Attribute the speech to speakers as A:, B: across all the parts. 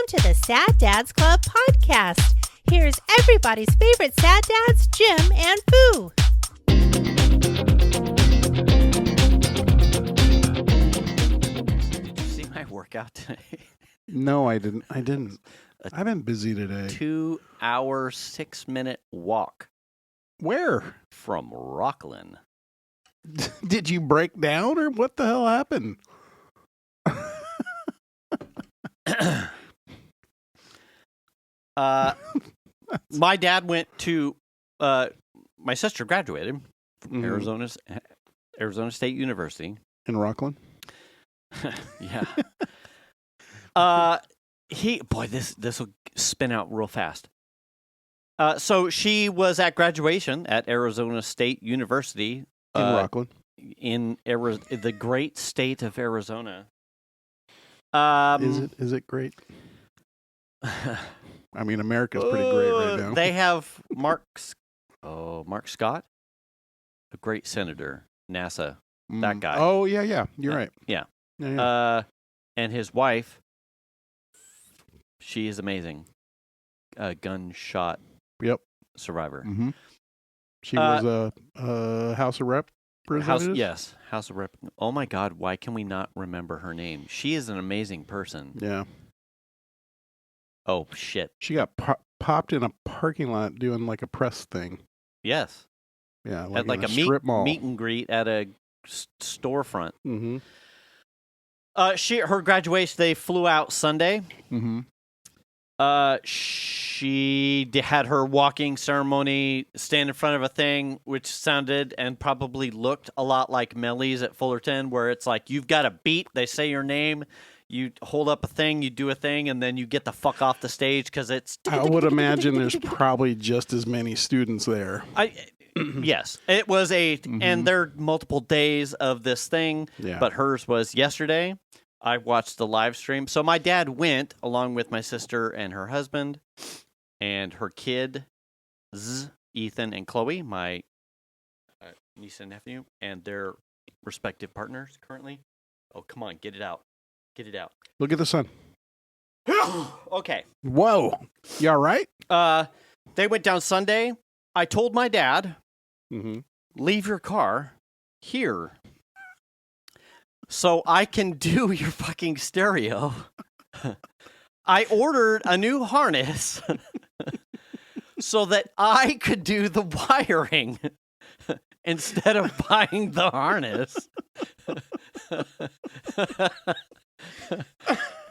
A: to the Sad Dads Club podcast. Here's everybody's favorite sad dads, Jim and Foo.
B: Did you see my workout today?
C: No, I didn't. I've been busy today.
B: 2 hour, 6-minute walk
C: Where?
B: from Rockland.
C: Did you break down or what the hell happened?
B: My dad went to, my sister graduated from Arizona State University.
C: In Rockland?
B: Yeah. This will spin out real fast. So she was at graduation at Arizona State University.
C: In Rockland?
B: In the great state of Arizona.
C: Is it great? I mean, America's pretty great right now.
B: They have Mark Scott, a great senator, NASA, that guy.
C: Oh, yeah. You're right.
B: Yeah. And his wife, she is amazing. Gunshot survivor.
C: Mm-hmm. She was a House of Representatives?
B: House of Rep. Oh, my God, why can we not remember her name? She is an amazing person.
C: Yeah.
B: Oh, shit.
C: She got popped in a parking lot doing like a press thing.
B: Yes.
C: Yeah,
B: at like a
C: strip mall.
B: meet and greet at a storefront.
C: Mm-hmm.
B: Her graduation, they flew out Sunday.
C: Mm-hmm.
B: She had her walking ceremony, stand in front of a thing, which sounded and probably looked a lot like Melly's at Fullerton, where it's like, you've got a beat, they say your name, you hold up a thing, you do a thing, and then you get the fuck off the stage because it's...
C: I would imagine there's probably just as many students there.
B: Yes, it was and there are multiple days of this thing, but hers was yesterday. I watched the live stream. So my dad went along with my sister and her husband and her kids, Ethan and Chloe, my niece and nephew, and their respective partners currently. Oh, come on, get it out. Get it out.
C: Look at the sun.
B: Okay.
C: Whoa. You all right?
B: They went down Sunday. I told my dad, leave your car here so I can do your fucking stereo. I ordered a new harness so that I could do the wiring instead of buying the harness.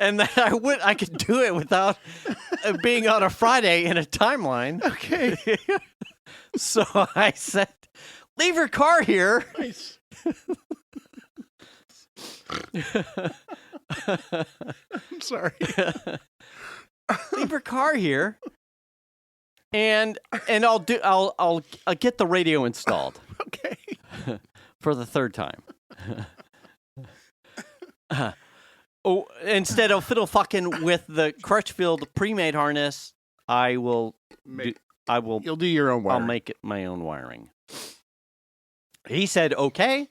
B: And that I could do it without being on a Friday in a timeline.
C: Okay.
B: So I said, leave your car here.
C: Nice. I'm sorry.
B: Leave your car here, and I'll get the radio installed.
C: Okay.
B: For the third time. Instead of fiddle fucking with the Crutchfield pre-made harness, you'll do your own wiring. I'll make it my own wiring. He said, okay.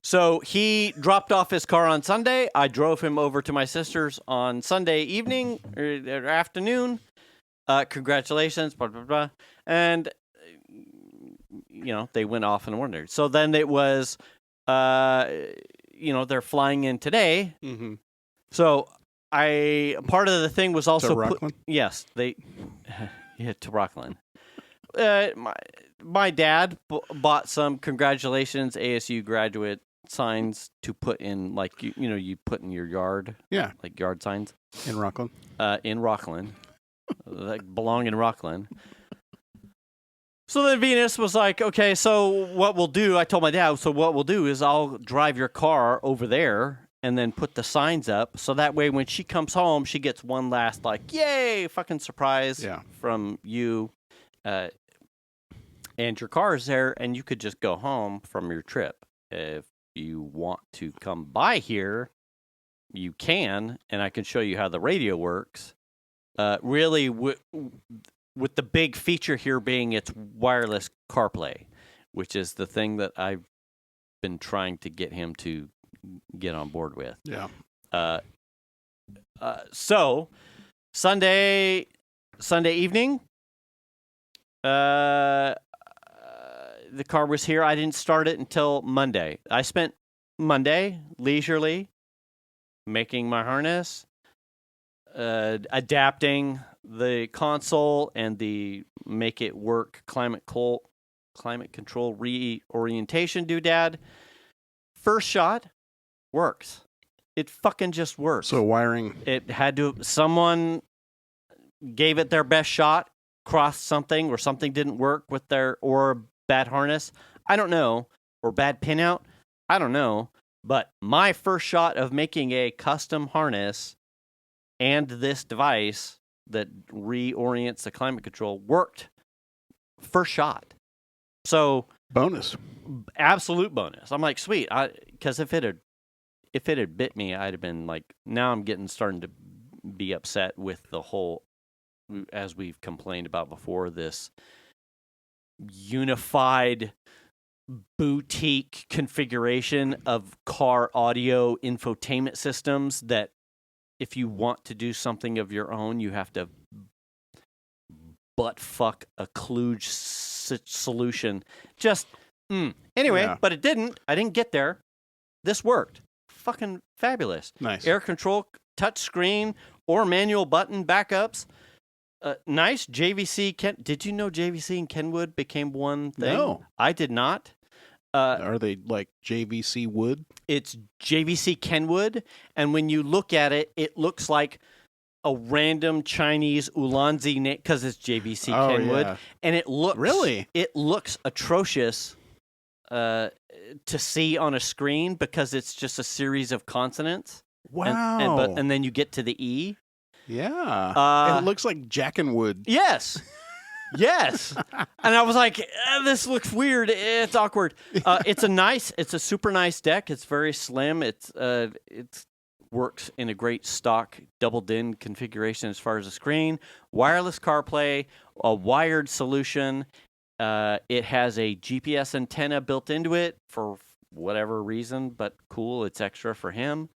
B: So he dropped off his car on Sunday. I drove him over to my sister's on Sunday evening or afternoon. Congratulations, blah, blah, blah. And, they went off and wondered. So then it was, they're flying in today. Mm-hmm. So part of the thing was also...
C: To Rockland?
B: Yes, to Rockland. My dad bought some congratulations ASU graduate signs to put in, like, you put in your yard.
C: Yeah.
B: Like yard signs.
C: In Rockland?
B: In Rockland. That belong in Rockland. So then Venus was like, okay, so what we'll do, I told my dad, so what we'll do is I'll drive your car over there and then put the signs up. So that way when she comes home, she gets one last, like, yay, fucking surprise from you. And your car is there, and you could just go home from your trip. If you want to come by here, you can, and I can show you how the radio works. Really, with the big feature here being its wireless CarPlay, which is the thing that I've been trying to get him to get on board with.
C: Yeah.
B: So Sunday evening, the car was here. I didn't start it until Monday. I spent Monday leisurely making my harness, adapting the console and the make it work climate control reorientation doodad. First shot works. It fucking just works.
C: So wiring.
B: It had to. Someone gave it their best shot, crossed something, or something didn't work with or bad harness. I don't know. Or bad pinout. I don't know. But my first shot of making a custom harness and this device that reorients the climate control worked. First shot. So
C: bonus.
B: Absolute bonus. I'm like, sweet. Because if it had bit me, I'd have been like, now I'm starting to be upset with the whole, as we've complained about before, this unified boutique configuration of car audio infotainment systems that if you want to do something of your own, you have to butt fuck a kludge solution. Just, Anyway, yeah. But it didn't. I didn't get there. This worked. Fucking fabulous.
C: Nice.
B: Air control, touch screen, or manual button backups. Nice. JVC. Did you know JVC and Kenwood became one thing?
C: No.
B: I did not.
C: Are they like JVC wood?
B: It's JVC Kenwood, and when you look at it, it looks like a random Chinese Ulanzi name because it's JVC Kenwood, yeah. And it looks atrocious to see on a screen because it's just a series of consonants.
C: Wow!
B: And then you get to the E.
C: Yeah, it looks like Jack and Wood.
B: Yes. Yes. And I was like, this looks weird. It's awkward. It's a super nice deck. It's very slim. It works in a great stock double DIN configuration as far as the screen. Wireless CarPlay, a wired solution. It has a GPS antenna built into it for whatever reason, but cool. It's extra for him.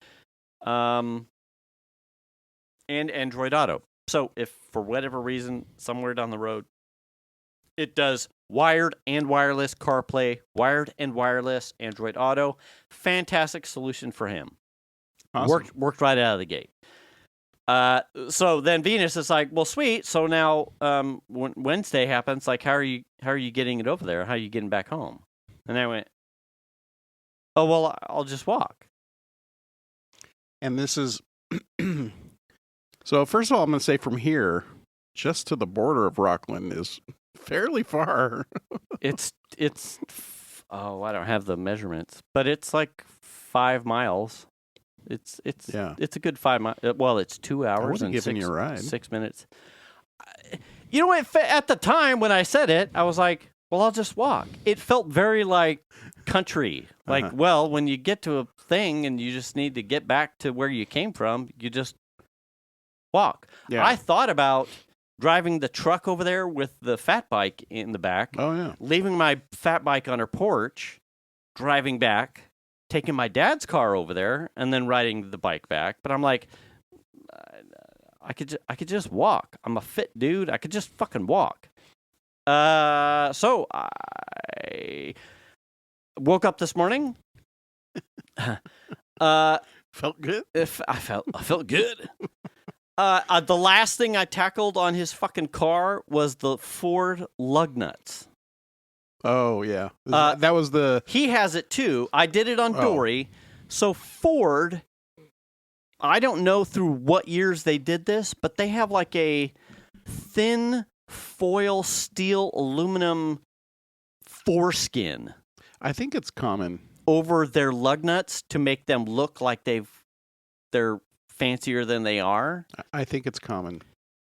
B: And Android Auto. So if for whatever reason, somewhere down the road, it does wired and wireless CarPlay, wired and wireless Android Auto. Fantastic solution for him.
C: Awesome.
B: Worked right out of the gate. So then Venus is like, well, sweet. So now when Wednesday happens, like, how are you getting it over there? How are you getting back home? And I went, oh, well, I'll just walk.
C: And this is so. First of all, I'm going to say from here, just to the border of Rockland is fairly far.
B: It's I don't have the measurements, but it's like 5 miles. It's a good 5 miles. Well, it's 2 hours and 6 minutes. You know what? At the time when I said it, I was like, well, I'll just walk. It felt very like country. Like, well, when you get to a thing and you just need to get back to where you came from, you just walk. Yeah. I thought about driving the truck over there with the fat bike in the back.
C: Oh, yeah.
B: Leaving my fat bike on her porch, driving back, taking my dad's car over there, and then riding the bike back. But I'm like, I could just walk. I'm a fit dude. I could just fucking walk. So I woke up this morning.
C: Felt good?
B: I felt good. The last thing I tackled on his fucking car was the Ford Lugnuts.
C: Oh, yeah. That was the...
B: He has it, too. I did it on Dory. So Ford, I don't know through what years they did this, but they have like a thin foil steel aluminum foreskin.
C: I think it's common.
B: Over their Lugnuts to make them look like they're fancier than they are.
C: I think it's common.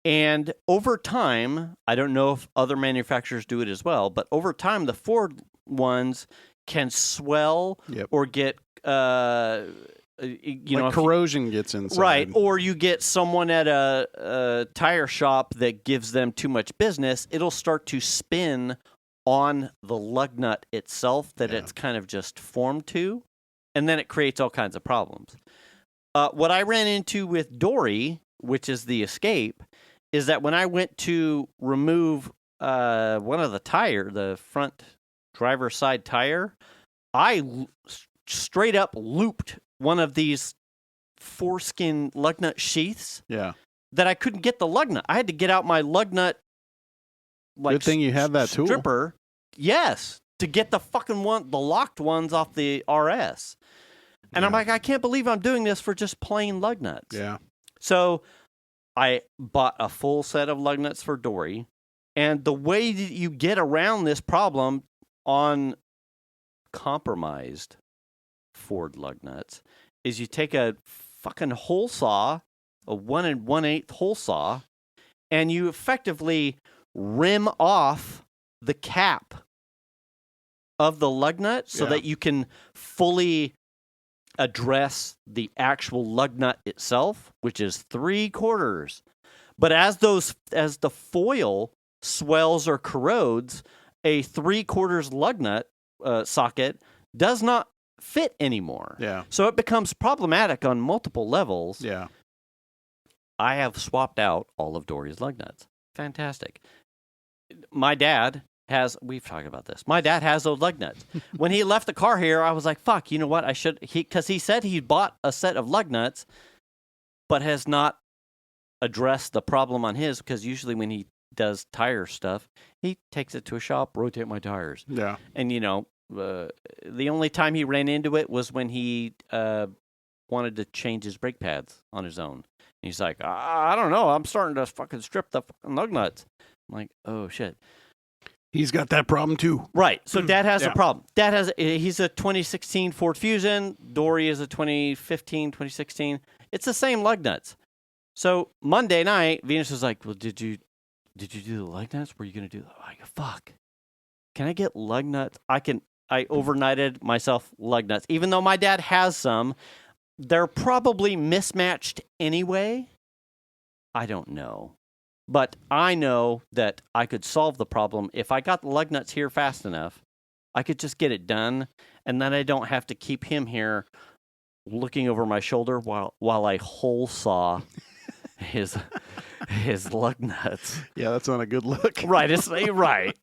B: And over time, I don't know if other manufacturers do it as well, but over time, the Ford ones can swell or get,
C: corrosion gets inside.
B: Right. Or you get someone at a tire shop that gives them too much business, it'll start to spin on the lug nut itself that it's kind of just formed to, and then it creates all kinds of problems. What I ran into with Dory which is the escape, is that when I went to remove one of the front driver's side tire, I straight up looped one of these foreskin lug nut sheaths.
C: Yeah.
B: That I couldn't get the lug nut. I had to get out my lug nut.
C: Good thing you have that tool.
B: Stripper. Yes, to get the fucking the locked ones off the RS. And I'm like, I can't believe I'm doing this for just plain lug nuts.
C: Yeah.
B: So I bought a full set of lug nuts for Dory. And the way that you get around this problem on compromised Ford lug nuts is you take a fucking hole saw, a 1 1/8 hole saw, and you effectively rim off the cap of the lug nut so that you can fully address the actual lug nut itself, which is 3/4. But as the foil swells or corrodes, a 3/4 lug nut socket does not fit anymore.
C: Yeah.
B: So it becomes problematic on multiple levels.
C: Yeah.
B: I have swapped out all of Dory's lug nuts. Fantastic. My dad we've talked about this. My dad has those lug nuts. When he left the car here, I was like, fuck, you know what? Because he said he bought a set of lug nuts, but has not addressed the problem on his, because usually when he does tire stuff, he takes it to a shop, rotate my tires.
C: Yeah.
B: And, the only time he ran into it was when he wanted to change his brake pads on his own. And he's like, I don't know. I'm starting to fucking strip the fucking lug nuts. I'm like, oh, shit.
C: He's got that problem, too.
B: Right. So Dad has a problem. He's a 2016 Ford Fusion. Dory is a 2015, 2016. It's the same lug nuts. So Monday night, Venus was like, well, did you do the lug nuts? Were you going to do that? I'm like, fuck. Can I get lug nuts? I overnighted myself lug nuts. Even though my dad has some, they're probably mismatched anyway. I don't know. But I know that I could solve the problem. If I got the lug nuts here fast enough, I could just get it done, and then I don't have to keep him here looking over my shoulder while I hole saw his lug nuts.
C: Yeah, that's not a good look.
B: Right, it's right.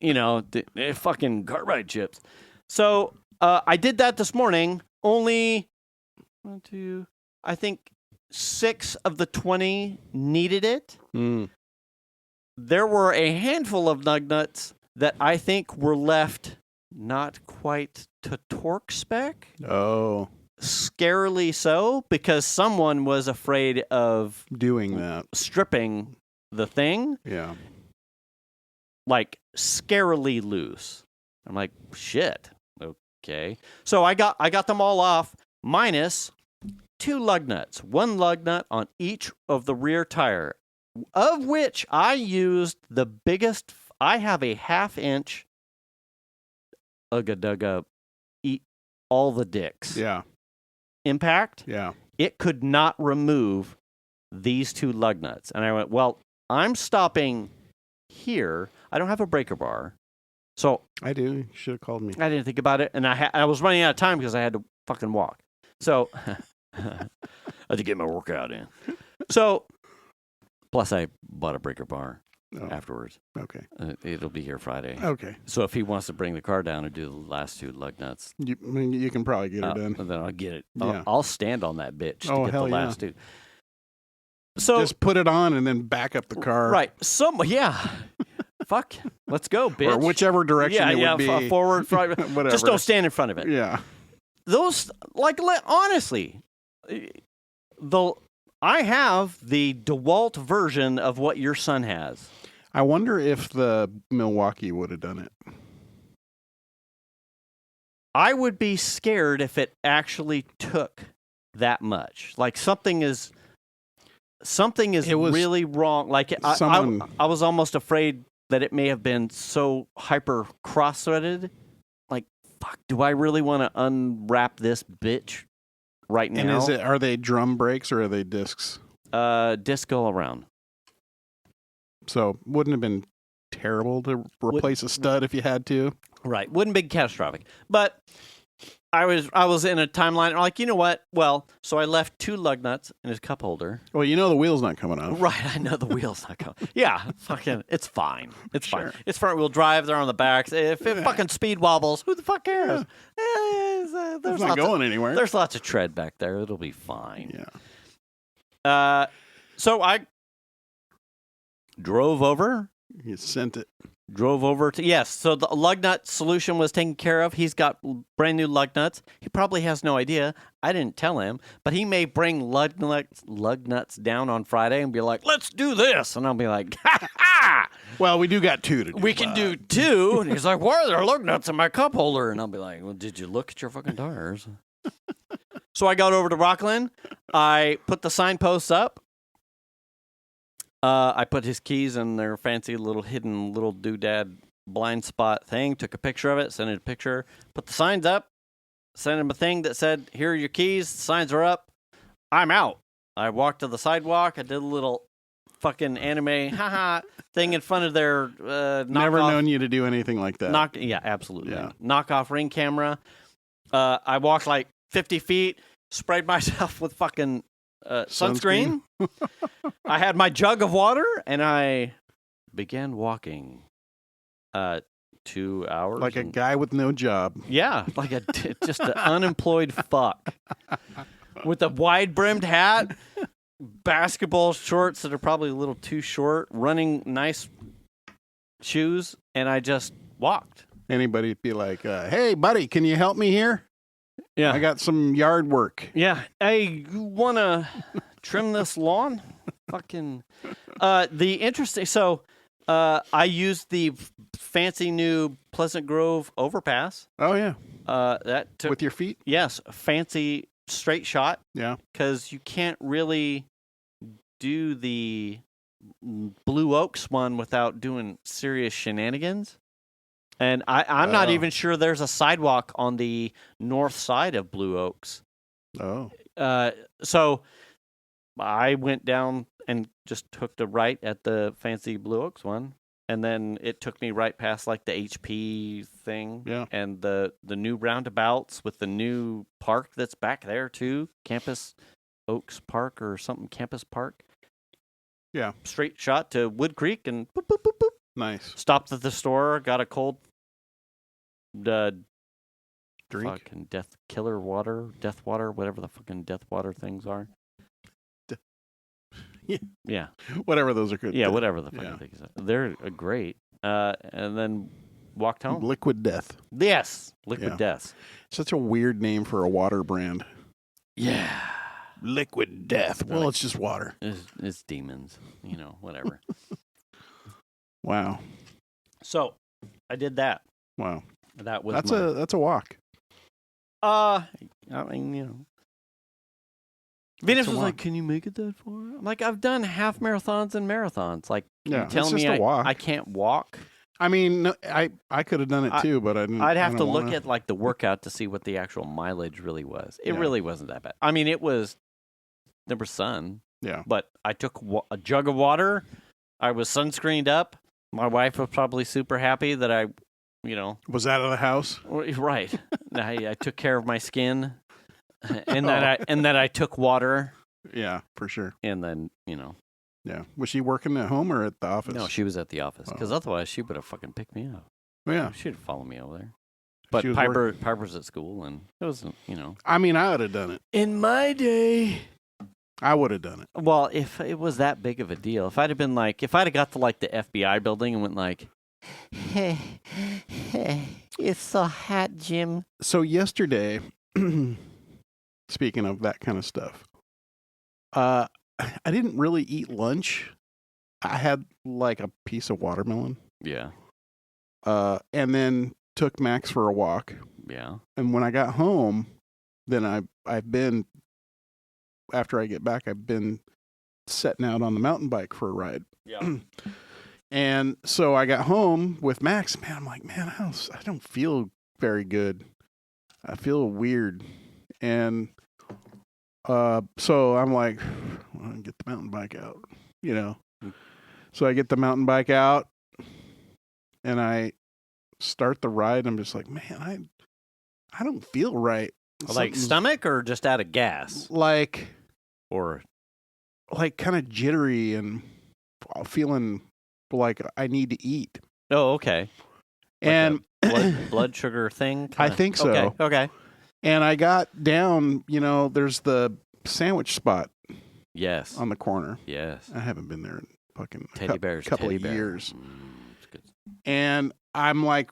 B: Fucking carbide chips. So I did that this morning. Only 1, 2, I think 6 of the 20 needed it. There were a handful of lug nuts that I think were left not quite to torque spec.
C: Oh.
B: Scarily so, because someone was afraid of
C: doing that,
B: stripping the thing.
C: Yeah.
B: Like scarily loose. I'm like, shit. Okay. So I got them all off, minus 2 lug nuts. 1 lug nut on each of the rear tire, of which I used the biggest. I have a 1/2 inch Ugga eat all the dicks.
C: Yeah.
B: Impact.
C: Yeah.
B: It could not remove these 2 lug nuts. And I went, well, I'm stopping here. I don't have a breaker bar. So
C: I do. You should have called me.
B: I didn't think about it. And I was running out of time because I had to fucking walk. So I had to get my workout in. So plus I bought a breaker bar afterwards.
C: Okay.
B: It'll be here Friday.
C: Okay.
B: So if he wants to bring the car down and do the last 2 lug nuts,
C: you can probably get it done.
B: then I'll get it.
C: Yeah.
B: I'll stand on that bitch to get the last 2. So
C: just put it on and then back up the car.
B: Right. Fuck. Let's go, bitch.
C: Or whichever direction it would be.
B: Forward, front.
C: Whatever.
B: Just don't stand in front of it.
C: Yeah.
B: Those, honestly, I have the DeWalt version of what your son has.
C: I wonder if the Milwaukee would have done it.
B: I would be scared if it actually took that much. Like something is really wrong. Like I was almost afraid that it may have been so hyper cross-threaded. Like, fuck, do I really want to unwrap this bitch right now?
C: And are they drum brakes or are they discs?
B: Disc all around.
C: So wouldn't have been terrible to replace a stud if you had to.
B: Right. Wouldn't be catastrophic. But I was in a timeline. I'm like, you know what? Well, so I left 2 lug nuts in his cup holder.
C: Well, you know the wheel's not coming off.
B: Right, I know the wheel's not coming. Yeah, fucking, it's fine. It's
C: Sure.
B: fine. It's front wheel drive. They're on the backs. If it fucking speed wobbles, who the fuck cares?
C: It's not going anywhere.
B: There's lots of tread back there. It'll be fine.
C: Yeah.
B: So I drove over.
C: You sent it.
B: Drove over to, yes, so the lug nut solution was taken care of. He's got brand new lug nuts. He probably has no idea. I didn't tell him, but he may bring lug nuts down on Friday and be like, let's do this. And I'll be like, ha ha!
C: Well, we do got 2 to do.
B: We can do 2. And he's like, why are there lug nuts in my cup holder? And I'll be like, well, did you look at your fucking tires? So I got over to Rockland. I put the signposts up. I put his keys in their fancy little hidden little doodad blind spot thing, took a picture of it, sent it a picture, put the signs up, sent him a thing that said, here are your keys, the signs are up, I'm out. I walked to the sidewalk, I did a little fucking anime haha thing in front of their
C: Never known you to do anything like that.
B: Yeah, absolutely.
C: Yeah.
B: Knockoff Ring camera. I walked like 50 feet, sprayed myself with fucking sunscreen. I had my jug of water, and I began walking 2 hours.
C: Like a guy with no job.
B: Yeah, like just an unemployed fuck. With a wide-brimmed hat, basketball shorts that are probably a little too short, running nice shoes, and I just walked.
C: Anybody'd be like, hey, buddy, can you help me here?
B: Yeah.
C: I got some yard work.
B: Yeah. Hey, you want to trim this lawn? Fucking. The interesting. So, I used the fancy new Pleasant Grove overpass.
C: Oh, yeah.
B: That took,
C: with your feet?
B: Yes. A fancy straight shot.
C: Yeah. Because
B: you can't really do the Blue Oaks one without doing serious shenanigans. And I'm not even sure there's a sidewalk on the north side of Blue Oaks.
C: Oh.
B: So I went down and just took the right at the fancy Blue Oaks one. And then it took me right past like the HP thing.
C: Yeah.
B: And the new roundabouts with the new park that's back there too. Campus Oaks Park or something. Campus Park.
C: Yeah.
B: Straight shot to Wood Creek and boop, boop, boop, boop.
C: Nice.
B: Stopped at the store, got a cold
C: drink,
B: fucking death water, whatever the fucking death water things are. Yeah.
C: Whatever those are good.
B: Yeah, whatever the fucking things are. They're great. And then walked home.
C: Liquid Death.
B: Yes, Liquid Death.
C: Such a weird name for a water brand.
B: Yeah.
C: Liquid Death. Well, it's just water.
B: It's demons, whatever.
C: Wow.
B: So, I did that.
C: Wow.
B: That was
C: that's a walk.
B: I mean, Venus was like, "Can you make it that far?" I'm like, "I've done half marathons and marathons. Like,
C: yeah,
B: you telling me I can't walk?"
C: I mean, no, I could have done it too, but I didn't.
B: I'd have to look at like the workout to see what the actual mileage really was. It really wasn't that bad. I mean, there was sun. Yeah. But I took a jug of water. I was sunscreened up. My wife was probably super happy that I,
C: was out of the house.
B: Right. I took care of my skin, and that I took water.
C: Yeah, for sure.
B: And then
C: Yeah. Was she working at home or at the office?
B: No, she was at the office because otherwise she would have fucking picked me up.
C: Yeah.
B: She'd follow me over there. But Piper's at school, and it wasn't,
C: I mean, I would have done it.
B: In my day,
C: I would have done it.
B: Well, if it was that big of a deal, if I'd have got to like the FBI building and went like, hey, it's so hot, Jim.
C: So yesterday, speaking of that kind of stuff, I didn't really eat lunch. I had like a piece of watermelon.
B: Yeah.
C: And then took Max for a walk.
B: Yeah.
C: And when I got home, then I've been, after I get back, I've been setting out on the mountain bike for a ride.
B: Yeah.
C: And so I got home with Max. Man, I'm like, man, I don't feel very good. I feel weird. And so I'm like, well, get the mountain bike out, So I get the mountain bike out and I start the ride. I'm just like, man, I don't feel right.
B: Like stomach or just out of gas?
C: Or kind of jittery and feeling like I need to eat.
B: Oh, okay.
C: And
B: blood sugar thing?
C: I think so.
B: Okay.
C: And I got down, there's the sandwich spot.
B: Yes.
C: On the corner.
B: Yes.
C: I haven't been there in fucking
B: couple
C: of years. And I'm like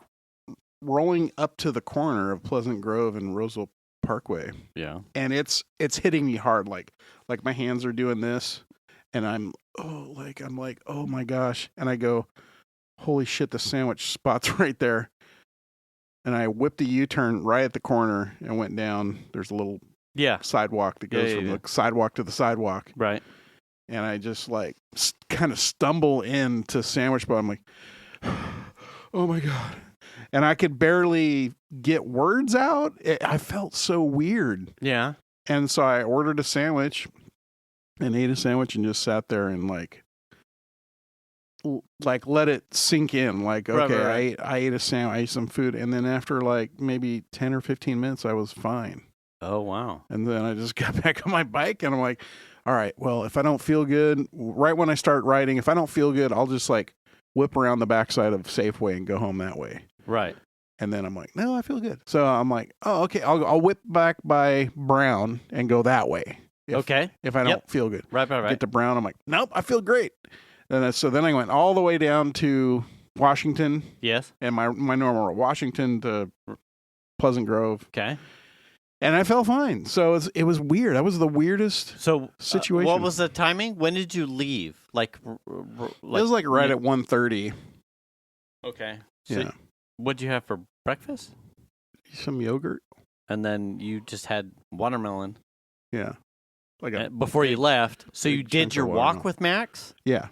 C: rolling up to the corner of Pleasant Grove and Roseville Parkway.
B: Yeah.
C: And it's hitting me hard. Like my hands are doing this and I'm like, oh my gosh. And I go, holy shit, the sandwich spot's right there. And I whipped a U-turn right at the corner and went down. There's a little sidewalk that goes from the sidewalk to the sidewalk.
B: Right.
C: And I just kind of stumble into sandwich spot. I'm like, oh my God. And I could barely get words out. I felt so weird.
B: Yeah.
C: And so I ordered a sandwich and ate a sandwich and just sat there and let it sink in. Like, okay, right. I ate a sandwich, I ate some food. And then after maybe 10 or 15 minutes, I was fine.
B: Oh, wow.
C: And then I just got back on my bike and I'm like, all right, well, if I don't feel good, right when I start riding, if I don't feel good, I'll just whip around the backside of Safeway and go home that way.
B: Right.
C: And then I'm like, no, I feel good. So I'm like, oh, okay, I'll whip back by Brown and go that way. If I don't feel good.
B: Right.
C: Get to Brown, I'm like, nope, I feel great. And so then I went all the way down to Washington.
B: Yes.
C: And my normal Washington to Pleasant Grove.
B: Okay.
C: And I felt fine. So it was weird. That was the weirdest situation.
B: What was the timing? When did you leave? It
C: was right at 1:30.
B: Okay. So what'd you have for breakfast?
C: Some yogurt.
B: And then you just had watermelon.
C: Yeah.
B: Before you left. So you did your walk with Max?
C: Yeah.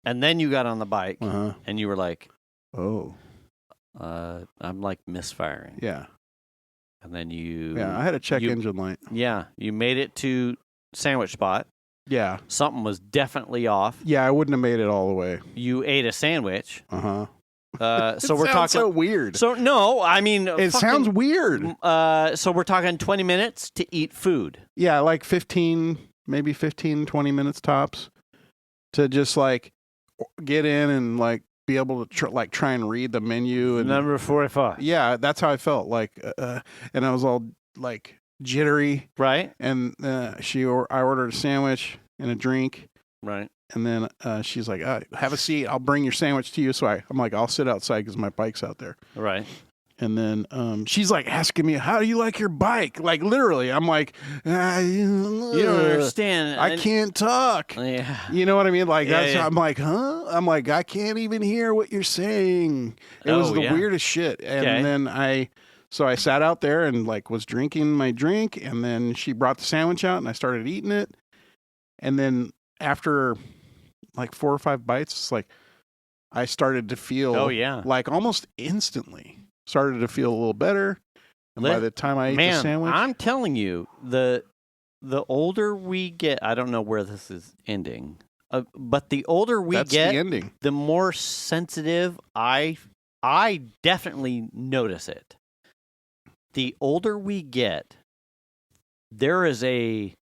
B: And then you got on the bike and you were like,
C: oh,
B: I'm misfiring.
C: Yeah.
B: And then you...
C: Yeah, I had a check engine light.
B: Yeah, you made it to sandwich spot.
C: Yeah.
B: Something was definitely off.
C: Yeah, I wouldn't have made it all the way.
B: You ate a sandwich.
C: Uh-huh.
B: So we're talking...
C: so weird.
B: So, no, I mean...
C: It sounds weird.
B: So we're talking 20 minutes to eat food.
C: Yeah, 15, 20 minutes tops to just get in and be able to try and read the menu. And
B: Number 45.
C: Yeah, that's how I felt. And I was all jittery.
B: Right.
C: And I ordered a sandwich and a drink.
B: Right.
C: And then she's like, have a seat. I'll bring your sandwich to you. So I'm like, I'll sit outside because my bike's out there.
B: Right.
C: And then she's asking me, how do you like your bike? Literally. I'm like,
B: you don't understand.
C: I can't talk.
B: Yeah.
C: You know what I mean? I'm like, huh? I'm like, I can't even hear what you're saying. It was the weirdest shit. And then I sat out there and was drinking my drink. And then she brought the sandwich out and I started eating it. And then after 4 or 5 bites, I started to feel almost instantly started to feel a little better. And by the time I ate the sandwich,
B: I'm telling you, the older we get, I don't know where this is ending, but the older we get,
C: the ending.
B: The more sensitive I definitely notice it. The older we get, there is a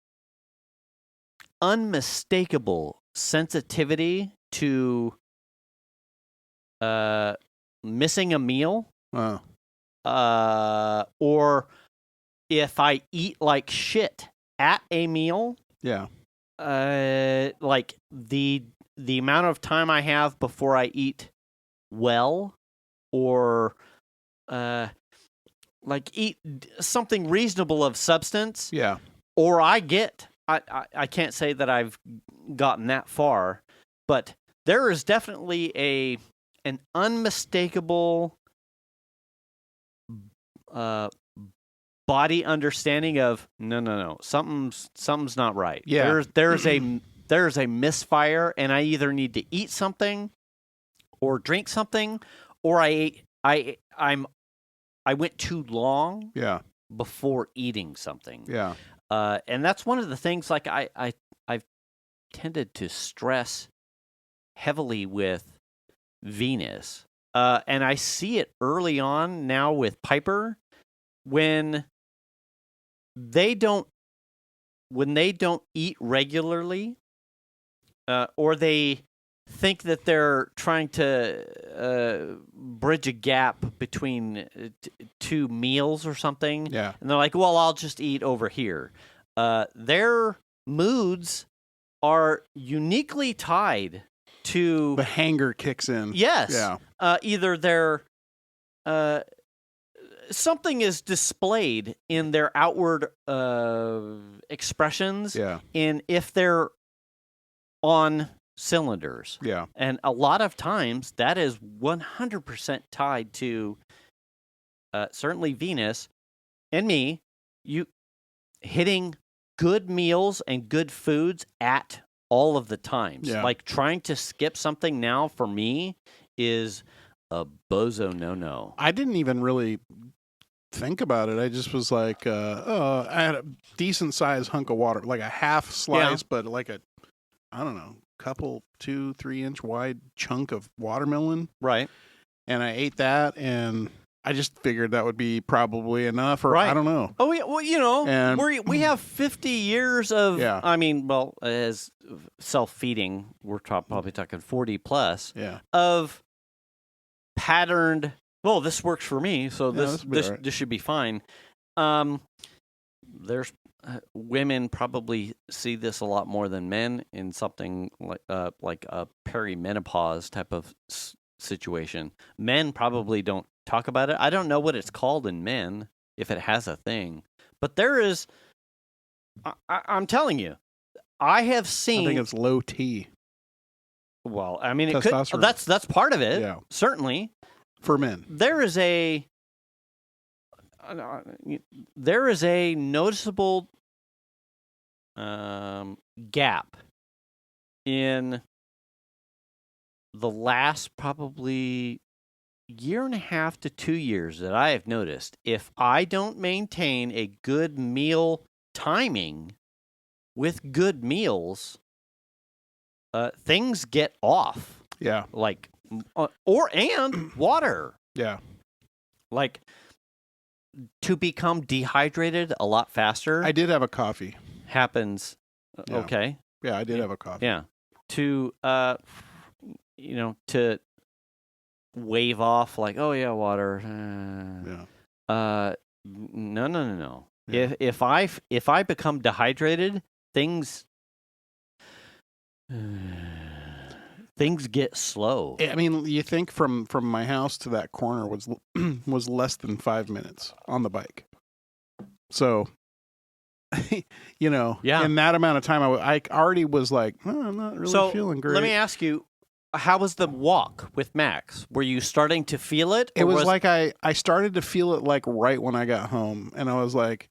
B: unmistakable sensitivity to missing a meal. Or if I eat like shit at a meal.
C: Yeah.
B: The amount of time I have before I eat well, or eat something reasonable of substance.
C: Yeah.
B: Or I can't say that I've gotten that far, but there is definitely an unmistakable body understanding of no, something's not right.
C: Yeah.
B: There's a misfire, and I either need to eat something or drink something, or I went too long before eating something.
C: Yeah.
B: And that's one of the things I've tended to stress heavily with Venus. And I see it early on now with Piper, when they don't eat regularly, or they think that they're trying to bridge a gap between two meals or something.
C: Yeah.
B: And they're like, well, I'll just eat over here. Their moods are uniquely tied to...
C: The hanger kicks in.
B: Yes.
C: Yeah.
B: Either they're... something is displayed in their outward expressions.
C: Yeah.
B: In if they're on cylinders.
C: Yeah.
B: And a lot of times that is 100% tied to certainly Venus and me, you hitting good meals and good foods at all of the times.
C: Yeah.
B: Like trying to skip something now for me is a bozo no.
C: I didn't even really think about it. I just was like, I had a decent sized hunk of water, like a half slice, but like a, I don't know, couple 2-3 inch wide chunk of watermelon.
B: Right.
C: And I ate that, and I just figured that would be probably enough, or
B: right.
C: I don't know.
B: Oh, well, you know,
C: and,
B: we have 50 years of,
C: yeah.
B: I mean, well, as self-feeding, we're probably talking 40 plus of patterned, well, this works for me, so this should be fine. There's women probably see this a lot more than men in something like a perimenopause type of situation. Men probably don't talk about it. I don't know what it's called in men, if it has a thing. But there is, I'm telling you, I have seen...
C: I think it's low T.
B: Well, I mean, it could, that's part of it, certainly.
C: For men.
B: There is a noticeable gap in the last probably year and a half to 2 years that I have noticed. If I don't maintain a good meal timing with good meals, things get off.
C: Yeah.
B: Like, and water.
C: Yeah.
B: Like, to become dehydrated a lot faster.
C: I did have a coffee.
B: Happens.
C: Yeah.
B: Okay.
C: Yeah, I did have a coffee.
B: Yeah. To, to wave off like, oh yeah, water. No. Yeah. If I become dehydrated, things get slow.
C: I mean, you think from my house to that corner was less than 5 minutes on the bike. So, in that amount of time, I already was like, I'm not really feeling great.
B: Let me ask you, how was the walk with Max? Were you starting to feel it?
C: It was like I started to feel it like right when I got home, and I was like,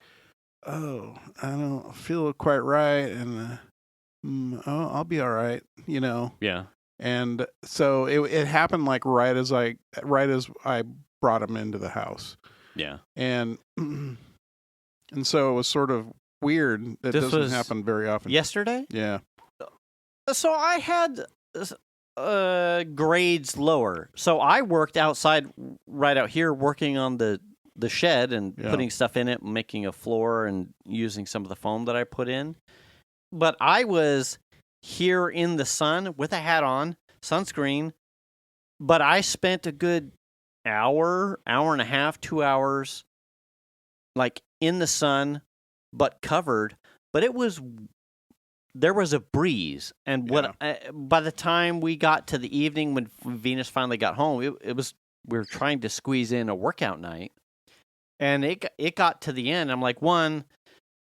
C: oh, I don't feel quite right, and I'll be all right,
B: Yeah.
C: And so it happened like right as I brought him into the house.
B: Yeah.
C: And so it was sort of weird. That doesn't happen very often.
B: Yesterday?
C: Yeah.
B: So I had grades lower. So I worked outside right out here working on the shed and putting stuff in it, making a floor and using some of the foam that I put in. But I was here in the sun with a hat on, sunscreen, but I spent a good hour and a half, 2 hours, like in the sun, but covered. But there was a breeze, and by the time we got to the evening when Venus finally got home, we were trying to squeeze in a workout night, and it got to the end. I'm like, one,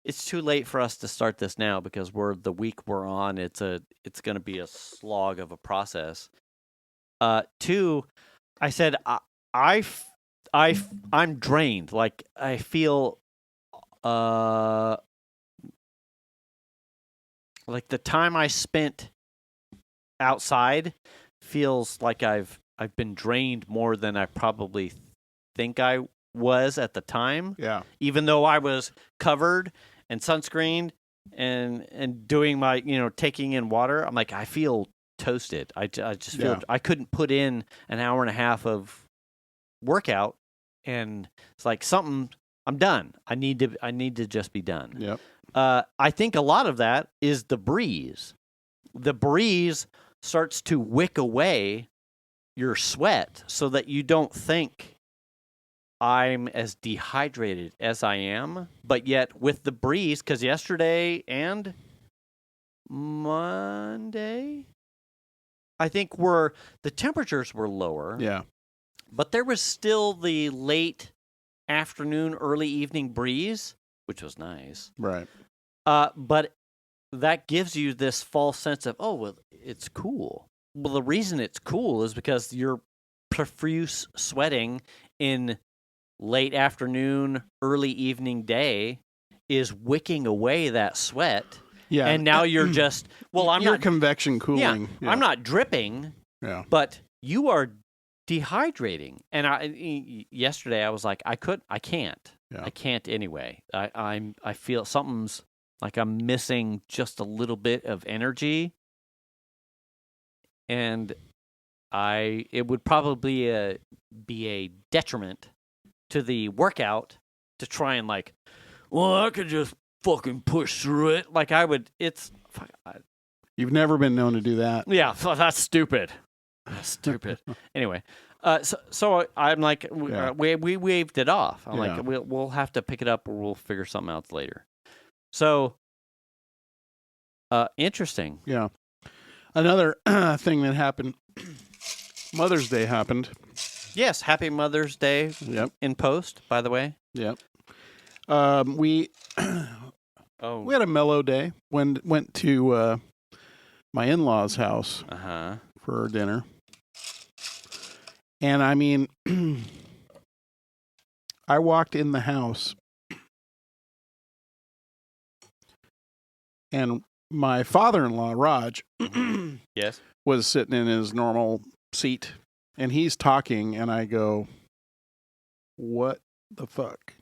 B: it's too late for us to start this now because the week we're on. It's going to be a slog of a process. Two, I said I'm drained. Like I feel like the time I spent outside feels like I've been drained more than I probably think I was at the time.
C: Yeah.
B: Even though I was covered and sunscreened and doing my, taking in water, I'm like, I feel toasted. I just feel I couldn't put in an hour and a half of workout, and it's like something I'm done. I need to just be done.
C: Yep.
B: I think a lot of that is the breeze. The breeze starts to wick away your sweat so that you don't think I'm as dehydrated as I am. But yet with the breeze, because yesterday and Monday, I think the temperatures were lower.
C: Yeah.
B: But there was still the late afternoon, early evening breeze, which was nice.
C: Right.
B: But that gives you this false sense of, oh, well, it's cool. Well, the reason it's cool is because you're profuse sweating in late afternoon, early evening day is wicking away that sweat.
C: Yeah.
B: And now you're just,
C: you're convection cooling.
B: Yeah, I'm not dripping.
C: Yeah.
B: But you are dehydrating. And yesterday I was like, I can't.
C: Yeah.
B: I can't anyway. I feel something's like I'm missing just a little bit of energy. And it would probably be a detriment to the workout to try and I could just fucking push through it. Like I would,
C: You've never been known to do that.
B: Yeah, that's stupid. That's stupid. Anyway, so I'm like, we waved it off. I'm like, we'll have to pick it up or we'll figure something out later. So, interesting.
C: Yeah. Another thing that happened, Mother's Day happened.
B: Yes, happy Mother's Day.
C: Yep.
B: In post, by the way.
C: Yep. We had a mellow day. Went to my in-laws' house for dinner. And I mean, I walked in the house and my father-in-law, Raj,
B: yes,
C: was sitting in his normal seat and he's talking and I go, what the fuck?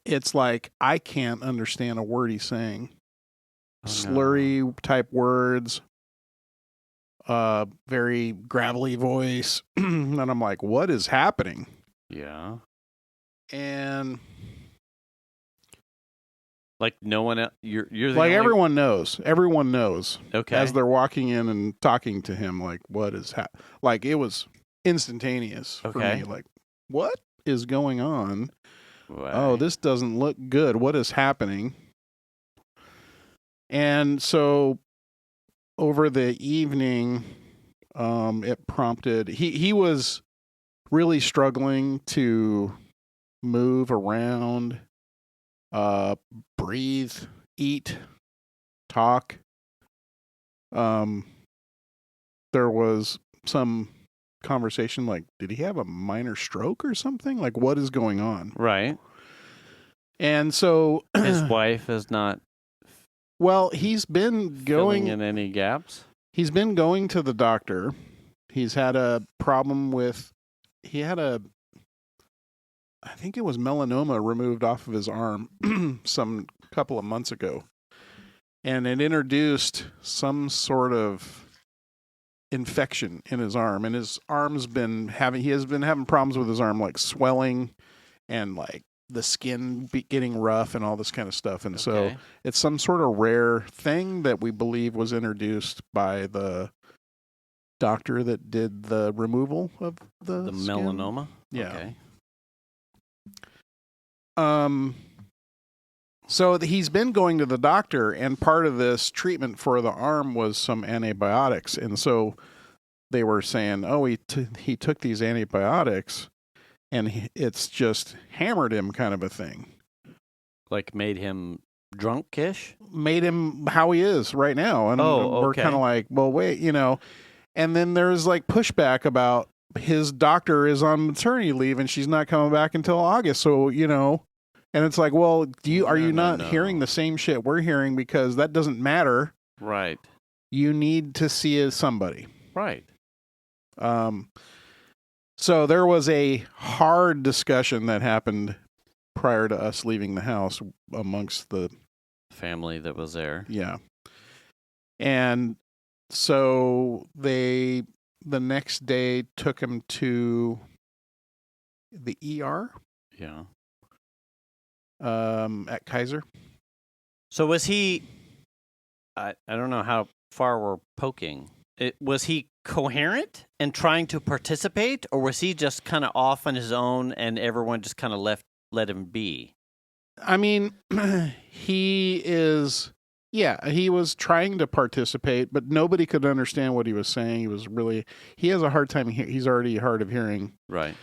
C: It's like I can't understand a word he's saying. Slurry type words, very gravelly voice. And I'm like, what is happening?
B: Yeah.
C: And
B: like no one else, you're the
C: like
B: only...
C: everyone knows.
B: Okay.
C: As they're walking in and talking to him, like what is like it was instantaneous for me. Like, what is going on? Right. Oh, this doesn't look good. What is happening? And so over the evening, it prompted, he was really struggling to move around, breathe, eat, talk. There was some conversation like, did he have a minor stroke or something? Like, what is going on?
B: Right.
C: And so
B: his wife is not.
C: Well, he's been going
B: in any gaps.
C: He's been going to the doctor. He's had a problem with. I think it was melanoma removed off of his arm some couple of months ago, and it introduced some sort of infection in his arm, and his arm's been having. He has been having problems with his arm, like swelling, and like the skin getting rough and all this kind of stuff. And so it's some sort of rare thing that we believe was introduced by the doctor that did the removal of the skin.
B: Melanoma.
C: Yeah. Okay. So he's been going to the doctor, and part of this treatment for the arm was some antibiotics. And so they were saying, oh, he took these antibiotics and it's just hammered him, kind of a thing.
B: Like made him drunkish?
C: Made him how he is right now. And we're kind of like, well, wait, and then there's like pushback about his doctor is on maternity leave and she's not coming back until August. So, and it's like, well, are you not hearing the same shit we're hearing? Because that doesn't matter.
B: Right.
C: You need to see somebody.
B: Right.
C: So there was a hard discussion that happened prior to us leaving the house amongst the
B: family that was there.
C: Yeah. And so the next day took him to the ER.
B: Yeah.
C: at Kaiser.
B: So was he? I don't know how far we're poking. Was he coherent and trying to participate, or was he just kind of off on his own and everyone just kind of let him be?
C: I mean, he was trying to participate, but nobody could understand what he was saying. He has a hard time. He's already hard of hearing.
B: Right.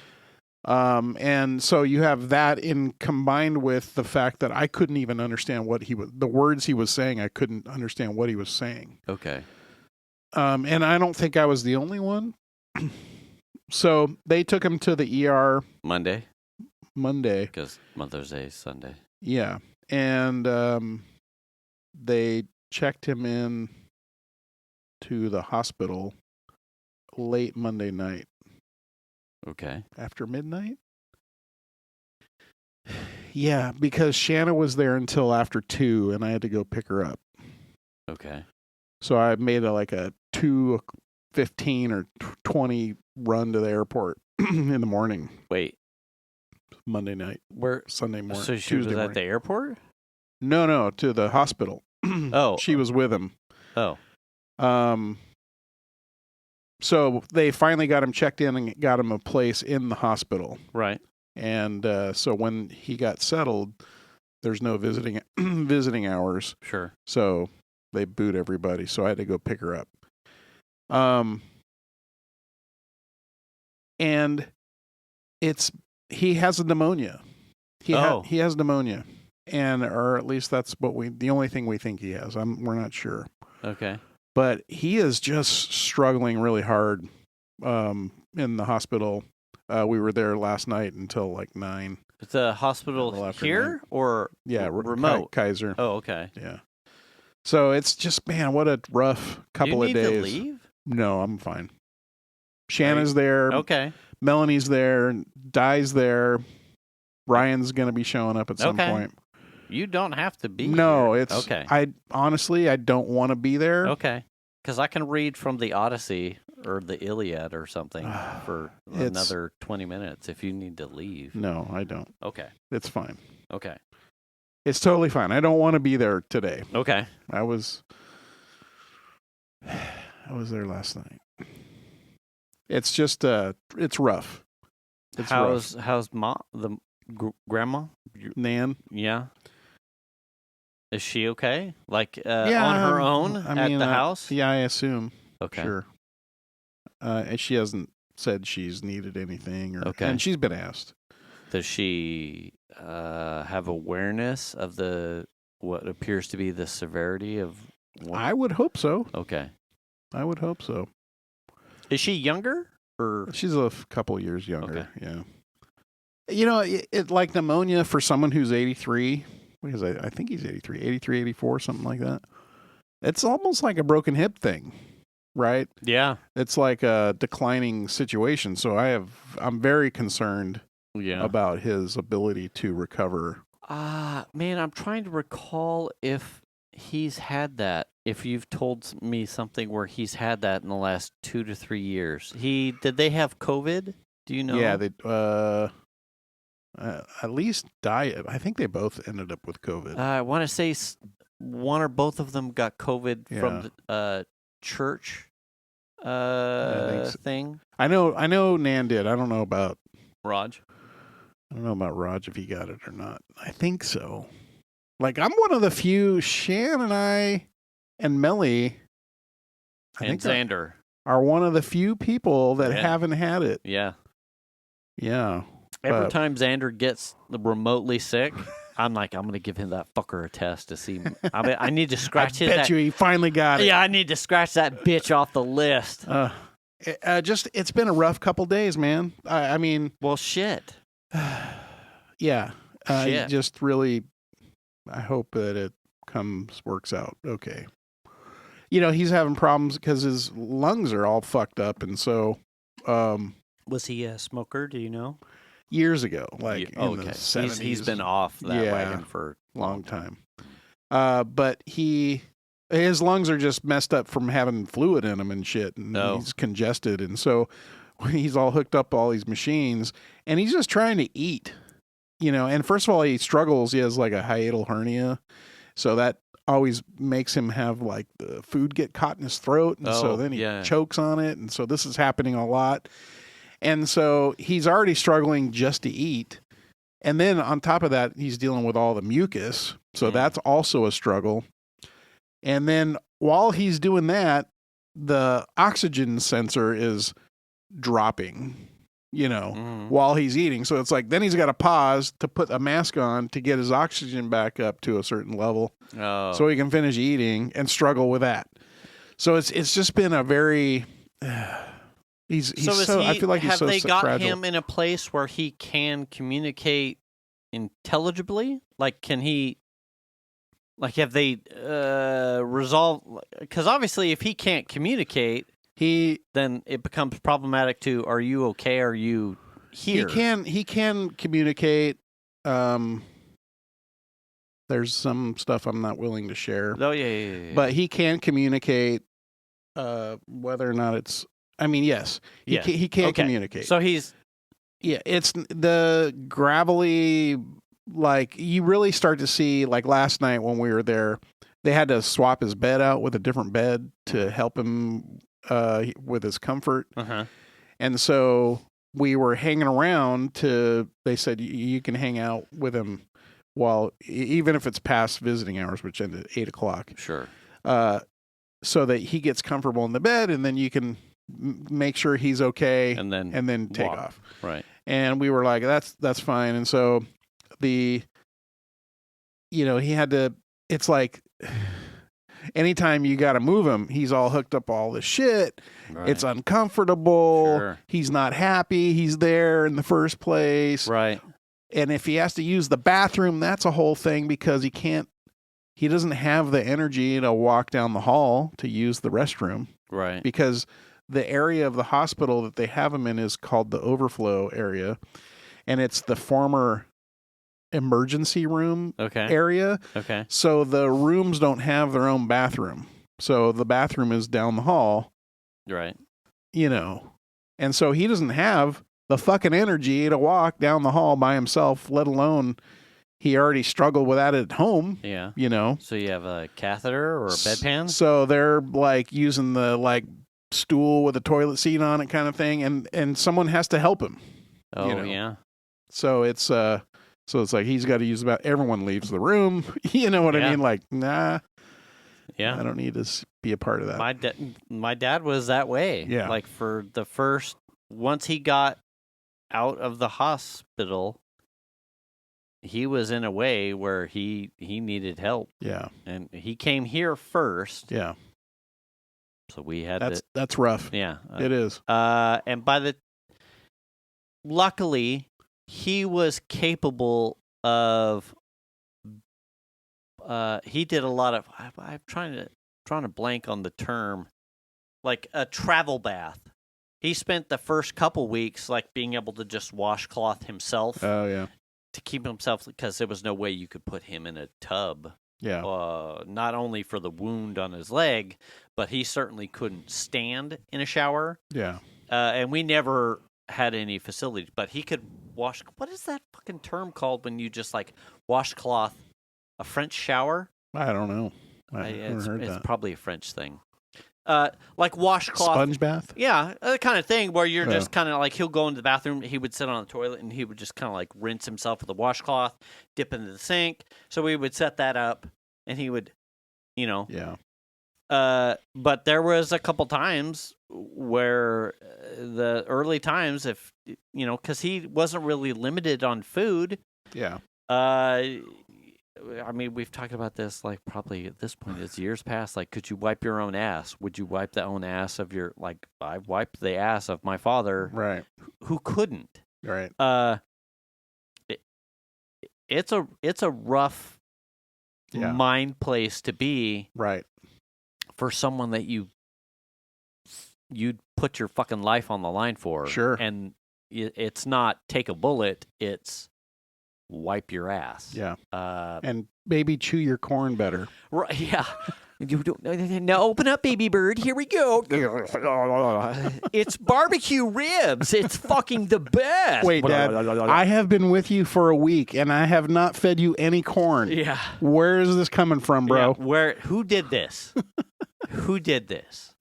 C: And so you have that combined with the fact that I couldn't even understand the words he was saying. I couldn't understand what he was saying.
B: Okay.
C: And I don't think I was the only one. So they took him to the ER
B: Monday.
C: Because
B: Mother's Day is Sunday.
C: Yeah. And they checked him in to the hospital late Monday night.
B: Okay.
C: After midnight? Yeah, because Shanna was there until after 2, and I had to go pick her up.
B: Okay.
C: So I made a 2:15 or 20 run to the airport in the morning.
B: Wait.
C: Monday night. Sunday morning.
B: So she
C: Tuesday
B: was
C: morning.
B: at the airport?
C: No, to the hospital.
B: Oh.
C: She was with him.
B: Oh.
C: So they finally got him checked in and got him a place in the hospital.
B: Right.
C: And so when he got settled, there's no visiting hours.
B: Sure.
C: So they boot everybody. So I had to go pick her up. And he has a pneumonia. He has pneumonia. Or at least that's the only thing we think he has. We're not sure.
B: Okay.
C: But he is just struggling really hard in the hospital. We were there last night until 9.
B: It's a hospital here or remote?
C: Kaiser.
B: Oh, okay.
C: Yeah. So it's just, man, what a rough couple of days.
B: Do you need to leave?
C: No, I'm fine. Shanna's there.
B: Okay.
C: Melanie's there. Di's there. Ryan's going to be showing up at some point.
B: You don't have to be
C: No,
B: here.
C: It's
B: okay.
C: I don't want to be there.
B: Okay. Because I can read from the Odyssey or the Iliad or something for another 20 minutes if you need to leave.
C: No, I don't.
B: Okay.
C: It's fine.
B: Okay.
C: It's totally fine. I don't want to be there today.
B: Okay.
C: I was there last night. It's just it's rough.
B: How's the grandma?
C: Nan?
B: Yeah. Is she okay? On her own at the house?
C: Yeah, I assume.
B: Okay.
C: Sure. And she hasn't said she's needed anything.
B: Okay.
C: And she's been asked.
B: Does she have awareness of what appears to be the severity of
C: I would hope so.
B: Okay.
C: I would hope so.
B: Is she younger? Or
C: she's a couple years younger,
B: okay.
C: Yeah. It like pneumonia for someone who's 83. Because I think he's 83, 84, something like that. It's almost like a broken hip thing, right?
B: Yeah.
C: It's like a declining situation. So I'm very concerned about his ability to recover.
B: Man, I'm trying to recall if he's had that. If you've told me something where he's had that in the last 2 to 3 years. Did they have COVID? Do you know?
C: Yeah, they at least died. I think they both ended up with COVID.
B: I want to say one or both of them got COVID from the church thing.
C: I know Nan did. I don't know about
B: Raj.
C: I don't know about Raj if he got it or not. I think so. I'm one of the few, Shan and I and Melly
B: and Xander
C: are one of the few people that haven't had it.
B: Yeah.
C: Yeah.
B: Every time Xander gets remotely sick, I'm going to give him that fucker a test to see. I need to scratch his.
C: I bet you he finally got it.
B: Yeah, I need to scratch that bitch off the list.
C: It's been a rough couple days, man. I mean.
B: Well, shit.
C: Yeah.
B: Shit.
C: Just really, I hope that it works out okay. He's having problems because his lungs are all fucked up, and so.
B: Was he a smoker? Do you know?
C: Years ago, in the 70s.
B: He's been off that wagon for
C: a long time. But his lungs are just messed up from having fluid in them and shit, and he's congested, and so he's all hooked up all these machines, and he's just trying to eat. and first of all, he struggles. He has like a hiatal hernia. So that always makes him have like the food get caught in his throat. And so then he chokes on it. And so this is happening a lot. And so he's already struggling just to eat. And then on top of that, he's dealing with all the mucus. So that's also a struggle. And then while he's doing that, the oxygen sensor is dropping, while he's eating. So it's like, then he's got to pause to put a mask on to get his oxygen back up to a certain level so he can finish eating and struggle with that. So it's just been a very, I feel like he's so fragile. Have they got
B: him in a place where he can communicate intelligibly? Like, can he, like, have they resolved, because obviously if he can't communicate, then it becomes problematic to, are you okay? Are you here?
C: He can communicate. There's some stuff I'm not willing to share.
B: Oh, yeah.
C: But he can communicate whether or not it's, yes. He can communicate.
B: So he's...
C: Yeah, it's the gravelly, like, you really start to see, like last night when we were there, they had to swap his bed out with a different bed to help him with his comfort. And so we were hanging around they said you can hang out with him even if it's past visiting hours, which end at 8:00.
B: Sure.
C: So that he gets comfortable in the bed, and then you can make sure he's okay, and then take off.
B: Right.
C: And we were like, that's fine. And so he had to, it's like, anytime you got to move him, he's all hooked up all this shit. Right. It's uncomfortable.
B: Sure.
C: He's not happy he's there in the first place.
B: Right.
C: And if he has to use the bathroom, that's a whole thing because he doesn't have the energy to walk down the hall to use the restroom.
B: Right.
C: Because the area of the hospital that they have him in is called the overflow area. And it's the former emergency room area.
B: Okay.
C: So the rooms don't have their own bathroom. So the bathroom is down the hall.
B: Right.
C: And so he doesn't have the fucking energy to walk down the hall by himself, let alone he already struggled with that at home.
B: Yeah.
C: So
B: you have a catheter or a bedpan?
C: So they're like using the stool with a toilet seat on it kind of thing. And someone has to help him.
B: Oh, yeah.
C: So it's like he's got to use everyone leaves the room. You know what I mean? Like, nah.
B: Yeah.
C: I don't need to be a part of that.
B: My dad was that way.
C: Yeah.
B: Like once he got out of the hospital, he was in a way where he needed help.
C: Yeah.
B: And he came here first.
C: Yeah.
B: So we had
C: that's rough.
B: Yeah.
C: It is.
B: And luckily, he was capable of. He did a lot of. I'm trying to blank on the term, like a travel bath. He spent the first couple weeks like being able to just washcloth himself.
C: Oh yeah.
B: To keep himself, because there was no way you could put him in a tub.
C: Yeah.
B: Not only for the wound on his leg, but he certainly couldn't stand in a shower.
C: Yeah.
B: And we never had any facilities, but he could wash. What is that fucking term called when you just like washcloth a French shower?
C: I don't know. It's
B: probably a French thing. Like washcloth.
C: Sponge bath?
B: Yeah, the kind of thing where you're just kind of like, he'll go into the bathroom, he would sit on the toilet, and he would just kind of like rinse himself with a washcloth, dip into the sink. So we would set that up, and he would,
C: Yeah.
B: But there was a couple times where the early times, if, because he wasn't really limited on food.
C: Yeah.
B: I mean, we've talked about this, like, probably at this point, it's years past. Like, could you wipe your own ass? Would you wipe the own ass of your, like, I wiped the ass of my father.
C: Right.
B: Who couldn't.
C: Right.
B: It's a rough mind place to be.
C: Right.
B: For someone that you'd put your fucking life on the line for.
C: Sure.
B: And it's not take a bullet, it's wipe your ass.
C: Yeah. And maybe chew your corn better.
B: Right. Yeah. Now open up, baby bird. Here we go. It's barbecue ribs. It's fucking the best.
C: Wait, Dad, I have been with you for a week, and I have not fed you any corn.
B: Yeah.
C: Where is this coming from, bro?
B: Yeah, who did this? Who did this?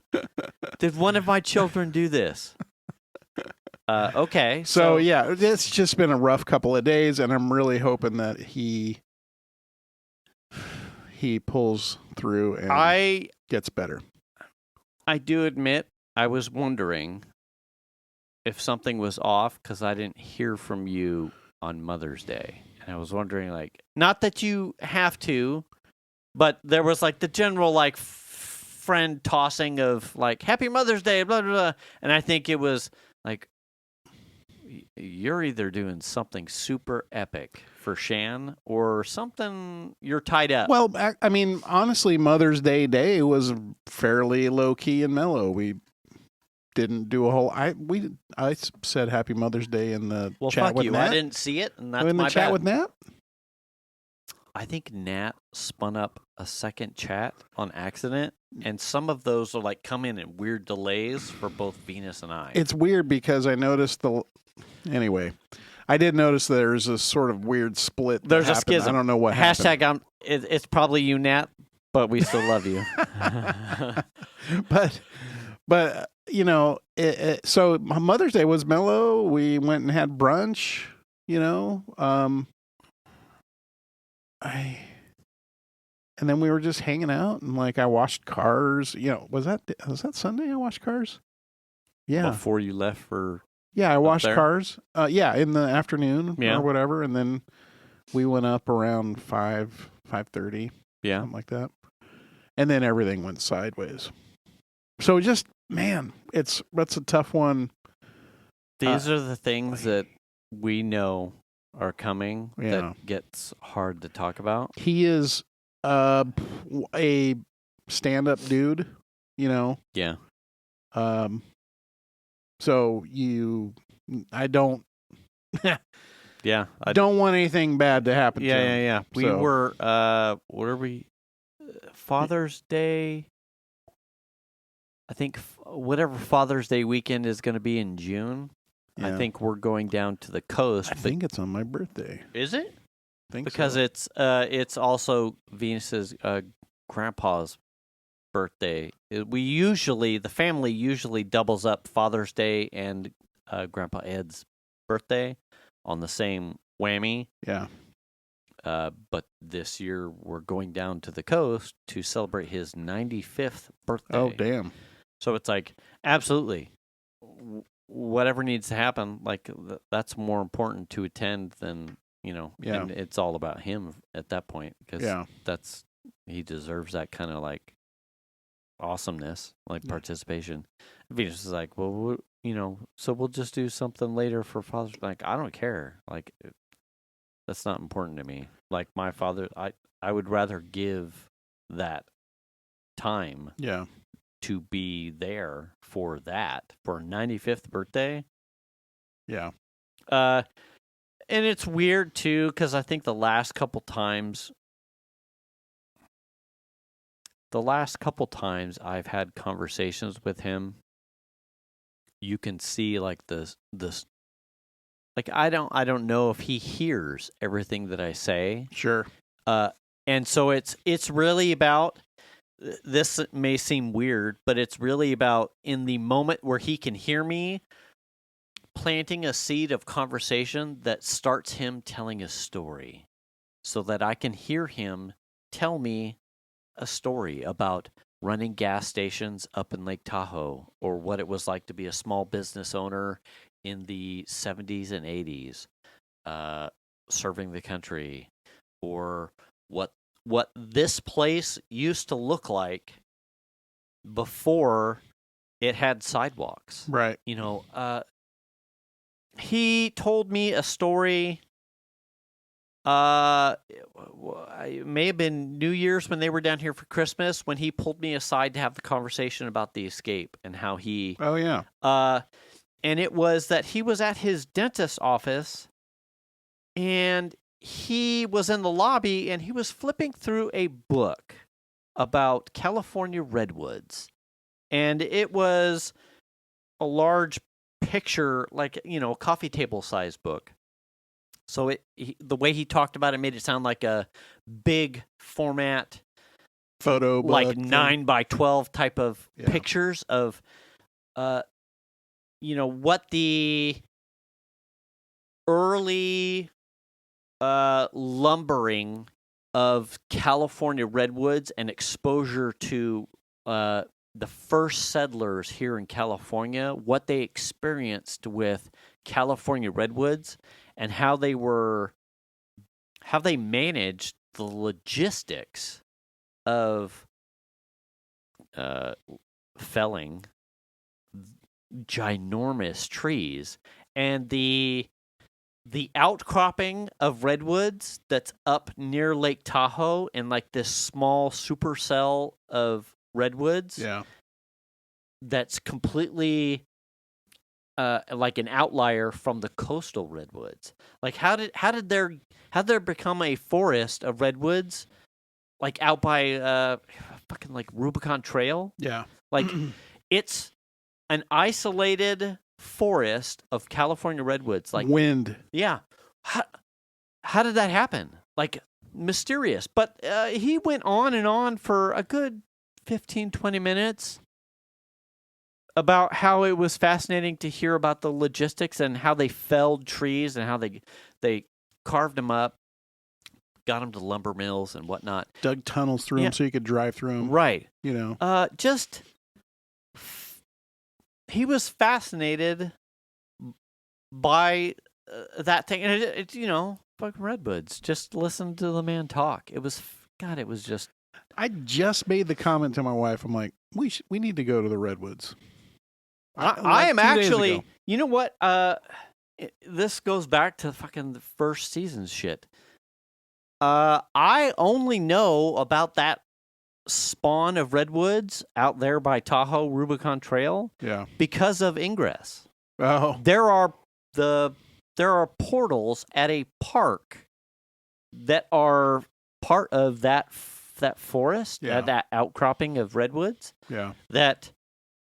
B: Did one of my children do this? Okay.
C: So, yeah, it's just been a rough couple of days, and I'm really hoping that he pulls through and gets better.
B: I do admit I was wondering if something was off because I didn't hear from you on Mother's Day. And I was wondering, like, not that you have to, but there was like the general like friend tossing of like Happy Mother's Day, blah, blah, blah. And I think it was like, you're either doing something super epic for Shan or something you're tied up.
C: Well, I mean, honestly, Mother's Day was fairly low key and mellow. We didn't do a whole. I said Happy Mother's Day in the chat with Nat.
B: I didn't see it, and that's
C: in the chat with Nat.
B: I think Nat spun up a second chat on accident, and some of those are like come in weird delays for both Venus and I.
C: It's weird because I noticed Anyway, I did notice there's a sort of weird split.
B: There's a schism.
C: I don't know what
B: happened. It's probably you, Nat, but we still love you.
C: but you know, so Mother's Day was mellow. We went and had brunch. You know, and then we were just hanging out, and like I washed cars. You know, was that Sunday? I washed cars. Yeah,
B: before you left for.
C: Yeah, I washed cars. In the afternoon or whatever, and then we went up around 5:30.
B: Yeah,
C: something like that, and then everything went sideways. So just that's a tough one.
B: These are the things that we know are coming that gets hard to talk about.
C: He is a stand-up dude, you know.
B: Yeah.
C: So I don't.
B: Yeah,
C: I don't want anything bad to happen to him.
B: Yeah. We were, what are we? Father's Day. I think whatever Father's Day weekend is going to be in June. Yeah. I think we're going down to the coast.
C: I think it's on my birthday.
B: Is it?
C: I think
B: because
C: so.
B: It's also Venus's grandpa's birthday. The family usually doubles up Father's Day and Grandpa Ed's birthday on the same whammy.
C: Yeah.
B: But this year we're going down to the coast to celebrate his 95th birthday.
C: Oh, damn.
B: So it's like, absolutely, whatever needs to happen, like that's more important to attend than, and it's all about him at that point because he deserves that kind of like awesomeness, like participation. Venus is like, well, so we'll just do something later for Father's Day. Like, I don't care. Like, that's not important to me. Like, my father, I would rather give that time to be there for that, for 95th birthday.
C: Yeah.
B: And it's weird, too, because I think the last couple times I've had conversations with him, you can see like this like I don't know if he hears everything that I say.
C: Sure.
B: And so it's really about, this may seem weird, but it's really about in the moment where he can hear me, planting a seed of conversation that starts him telling a story so that I can hear him tell me a story about running gas stations up in Lake Tahoe, or what it was like to be a small business owner in the 70s and 80s, serving the country, or what this place used to look like before it had sidewalks.
C: Right.
B: He told me a story. It may have been New Year's when they were down here for Christmas, when he pulled me aside to have the conversation about the escape and how he.
C: Oh yeah.
B: And it was that he was at his dentist's office, and he was in the lobby, and he was flipping through a book, about California redwoods. And it was a large picture, like, a coffee table size book. So the way he talked about it made it sound like a big format
C: photo book,
B: like 9x12 type of pictures of, what the early lumbering of California redwoods and exposure to the first settlers here in California, what they experienced with California redwoods, and how they managed the logistics of felling ginormous trees, and the outcropping of redwoods that's up near Lake Tahoe, and like this small supercell of redwoods, that's completely like an outlier from the coastal redwoods. Like how did there become a forest of redwoods, like out by fucking like Rubicon Trail?
C: Yeah,
B: like it's an isolated forest of California redwoods. Like
C: wind.
B: Yeah, how did that happen? Like mysterious. But he went on and on for a good 15-20 minutes about how it was fascinating to hear about the logistics and how they felled trees and how they carved them up, got them to lumber mills and whatnot.
C: Dug tunnels through them so you could drive through them.
B: Right.
C: Just
B: he was fascinated by that thing. And it's fucking redwoods. Just listen to the man talk. It was just...
C: I just made the comment to my wife. I'm like, we need to go to the redwoods.
B: I am actually, you know what? This goes back to fucking the first season shit. I only know about that spawn of redwoods out there by Tahoe Rubicon Trail because of Ingress.
C: Oh.
B: There are portals at a park that are part of that forest, that outcropping of redwoods.
C: Yeah.
B: That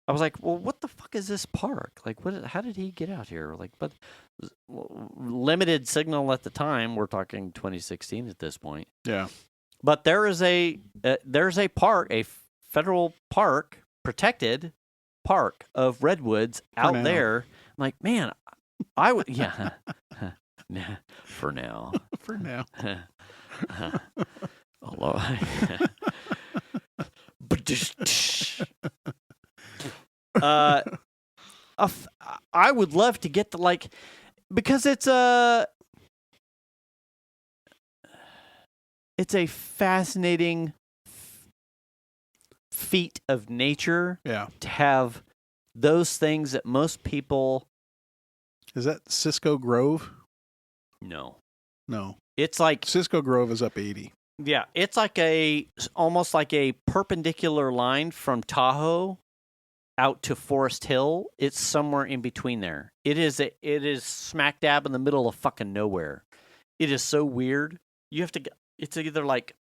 B: I was like, well, what the fuck is this park? Like, how did he get out here? Like, but limited signal at the time. We're talking 2016 at this point.
C: Yeah.
B: But there's a park, a federal park, protected park of redwoods out there. I'm like, man, I would, for now.
C: For now.
B: Although, I would love to get to because it's a fascinating feat of nature.
C: Yeah.
B: To have those things that most people.
C: Is that Cisco Grove?
B: No.
C: It's like Cisco Grove is up 80.
B: Yeah, it's like almost like a perpendicular line from Tahoe out to Forest Hill. It's somewhere in between there. It is smack dab in the middle of fucking nowhere. It is so weird. You have to. It's either like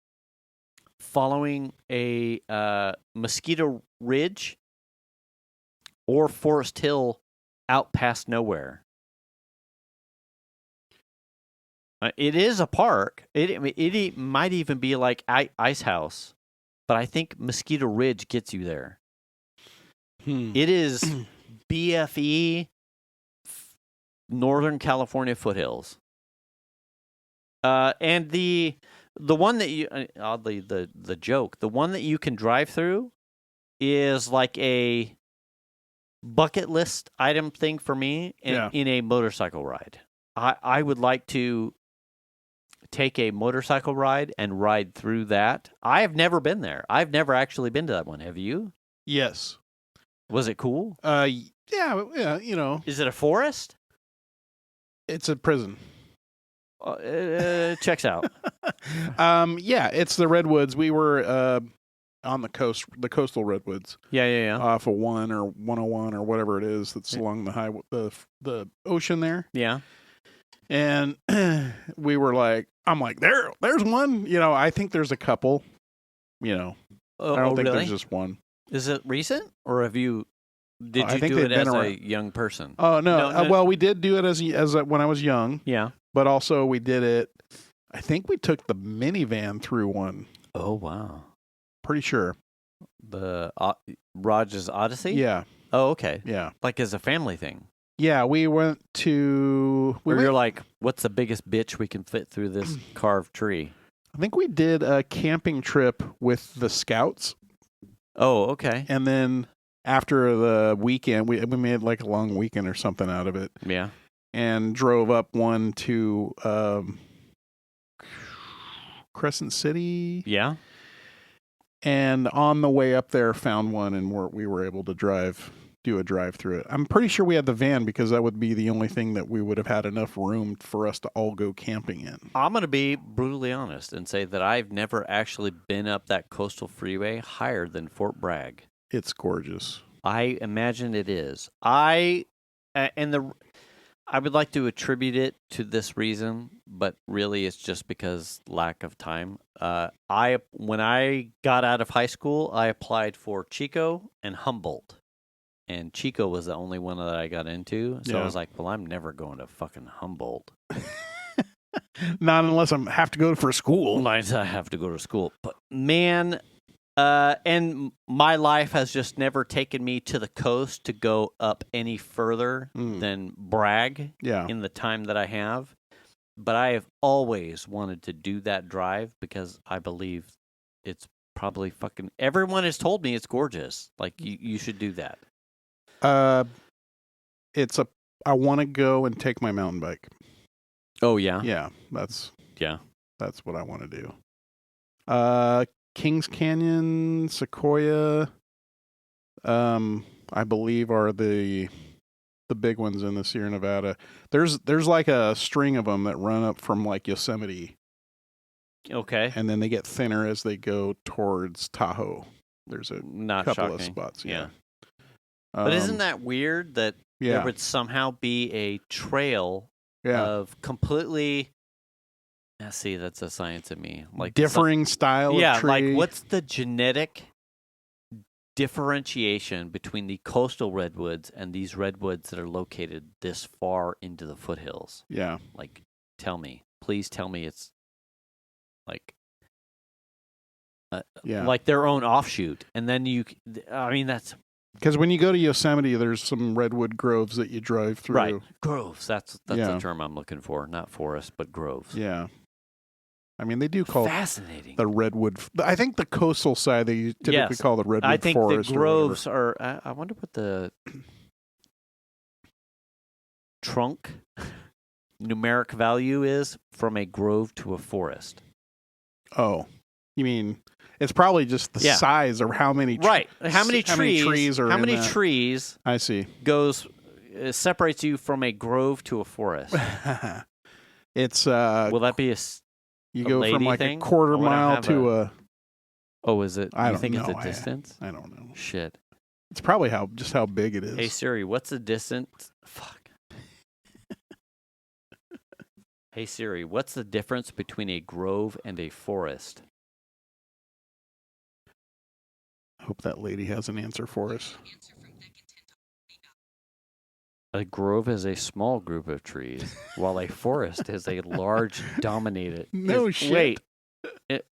B: following a Mosquito Ridge or Forest Hill out past nowhere. It is a park. It might even be like Ice House, but I think Mosquito Ridge gets you there. It is BFE Northern California foothills. And the one that you oddly the joke, the one that you can drive through is like a bucket list item thing for me in a motorcycle ride. I would like to take a motorcycle ride and ride through that. I have never been there. I've never actually been to that one. Have you?
C: Yes.
B: Was it cool?
C: Yeah,
B: Is it a forest?
C: It's a prison.
B: Checks out.
C: Yeah, it's the redwoods. We were on the coast, the coastal redwoods.
B: Yeah.
C: Off of 1 or 101 or whatever it is that's along the ocean there.
B: Yeah.
C: And we were like, I'm like, there's one. I think there's a couple. I don't think
B: really?
C: there's just one.
B: Is it recent, or have you? Did you
C: think
B: do
C: they've
B: it
C: been
B: as
C: around.
B: a young person?
C: Oh no! Well, we did do it as when I was young.
B: Yeah.
C: But also we did it. I think we took the minivan through one.
B: Oh wow!
C: Pretty sure.
B: The Raj's Odyssey.
C: Yeah.
B: Oh okay.
C: Yeah.
B: Like as a family thing.
C: Yeah, we went to.
B: You're like, what's the biggest bitch we can fit through this carved tree?
C: I think we did a camping trip with the Scouts.
B: Oh, okay.
C: And then after the weekend, we made like a long weekend or something out of it.
B: Yeah.
C: And drove up one to Crescent City.
B: Yeah.
C: And on the way up there, found one, and we were able to do a drive through it. I'm pretty sure we had the van because that would be the only thing that we would have had enough room for us to all go camping in.
B: I'm going to be brutally honest and say that I've never actually been up that coastal freeway higher than Fort Bragg.
C: It's gorgeous.
B: I imagine it is. I would like to attribute it to this reason, but really it's just because lack of time. When I got out of high school, I applied for Chico and Humboldt. And Chico was the only one that I got into. So I was like, well, I'm never going to fucking Humboldt.
C: Not unless I have to go for school.
B: Unless I have to go to school. But man, and my life has just never taken me to the coast to go up any further than Bragg in the time that I have. But I have always wanted to do that drive because I believe it's probably fucking... Everyone has told me it's gorgeous. Like, you should do that.
C: I want to go and take my mountain bike.
B: Oh yeah?
C: Yeah, that's what I want to do. Kings Canyon, Sequoia, I believe are the big ones in the Sierra Nevada. There's like a string of them that run up from like Yosemite.
B: Okay.
C: And then they get thinner as they go towards Tahoe. There's a couple of spots. Yeah.
B: But isn't that weird that there would somehow be a trail of completely... See, that's a science in me. Like
C: differing style of tree.
B: Like what's the genetic differentiation between the coastal redwoods and these redwoods that are located this far into the foothills?
C: Yeah.
B: Like, please tell me it's like... like their own offshoot. And then that's...
C: Because when you go to Yosemite, there's some redwood groves that you drive through.
B: Right, groves. That's the term I'm looking for. Not forest, but groves.
C: Yeah. I mean, they do call
B: fascinating
C: the redwood. I think the coastal side they typically call the redwood
B: forest. I think
C: forest
B: the groves are. I wonder what the trunk numeric value is from a grove to a forest.
C: Oh, you mean it's probably just the size or how many
B: how many trees
C: I see
B: separates you from a grove to a forest.
C: It's
B: will that be
C: you go from like
B: thing?
C: a quarter mile to a
B: oh, is it?
C: I
B: you think
C: know.
B: It's a distance?
C: I don't know.
B: Shit.
C: It's probably how big it is.
B: Hey Siri, what's the distance? Fuck. Hey Siri, what's the difference between a grove and a forest?
C: I hope that lady has an answer for us.
B: A grove is a small group of trees, while a forest is a large dominated... Wait. It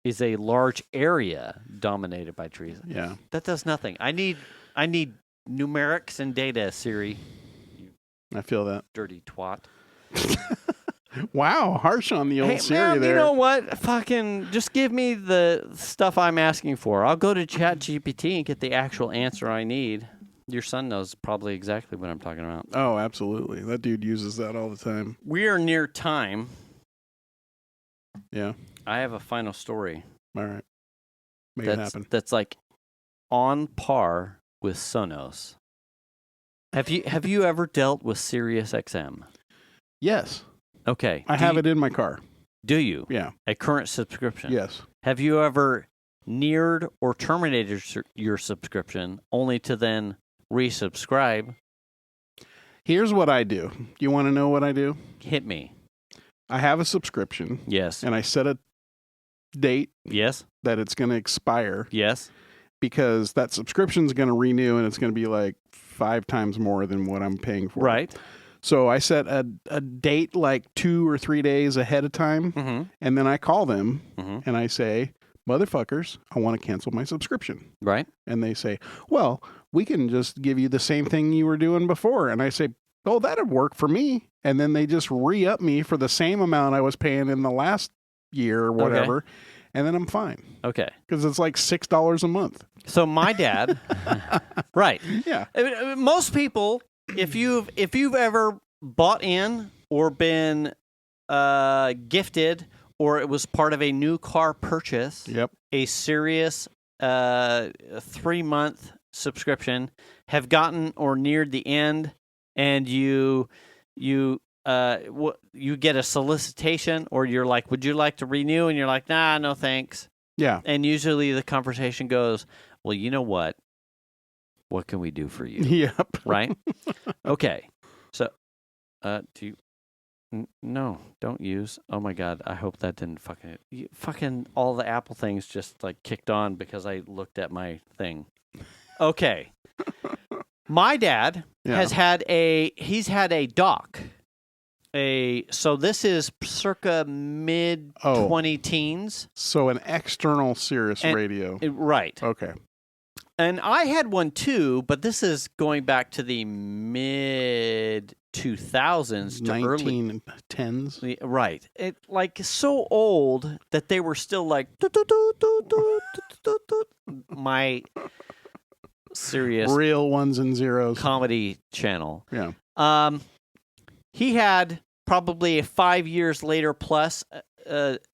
B: is a large area dominated by trees.
C: Yeah.
B: That does nothing. I need numerics and data, Siri.
C: I feel that.
B: Dirty twat.
C: Wow, harsh on the old Siri
B: man,
C: there.
B: You know what? Fucking just give me the stuff I'm asking for. I'll go to ChatGPT and get the actual answer I need. Your son knows probably exactly what I'm talking about.
C: Oh, absolutely. That dude uses that all the time.
B: We are near time.
C: Yeah.
B: I have a final story.
C: All right. Make it happen.
B: That's like on par with Sonos. Have you ever dealt with Sirius XM?
C: Yes.
B: Okay.
C: I have it in my car.
B: Do you?
C: Yeah.
B: A current subscription?
C: Yes.
B: Have you ever neared or terminated your subscription only to then resubscribe?
C: Here's what I do. You want to know what I do?
B: Hit me.
C: I have a subscription.
B: Yes.
C: And I set a date.
B: Yes.
C: That it's going to expire.
B: Yes.
C: Because that subscription is going to renew and it's going to be like 5 times more than what I'm paying for.
B: Right.
C: So I set a date like 2 or 3 days ahead of time, and then I call them and I say, motherfuckers, I want to cancel my subscription.
B: Right.
C: And they say, well, we can just give you the same thing you were doing before. And I say, oh, that'd work for me. And then they just re-up me for the same amount I was paying in the last year or whatever. Okay. And then I'm fine.
B: Okay.
C: Because it's like $6 a month.
B: So my dad, right.
C: Yeah.
B: Most people, if you've ever bought in or been gifted or it was part of a new car purchase, a Sirius 3-month subscription, have gotten or neared the end, and you get a solicitation, or you're like, would you like to renew? And you're like, nah, no thanks.
C: Yeah.
B: And usually the conversation goes, well, you know what? What can we do for you?
C: Yep.
B: Right? Okay. So, no, don't use. Oh my God, I hope that didn't fucking all the Apple things just like kicked on because I looked at my thing. Okay. My dad has had he's had a dock. So this is circa mid 20-teens.
C: So an external Sirius radio.
B: Right.
C: Okay.
B: And I had one too, but this is going back to the mid 2000s to
C: 1910s.
B: Right. It like so old that they were still like my Sirius
C: real ones and zeros
B: comedy channel.
C: Yeah.
B: He had probably 5 years later plus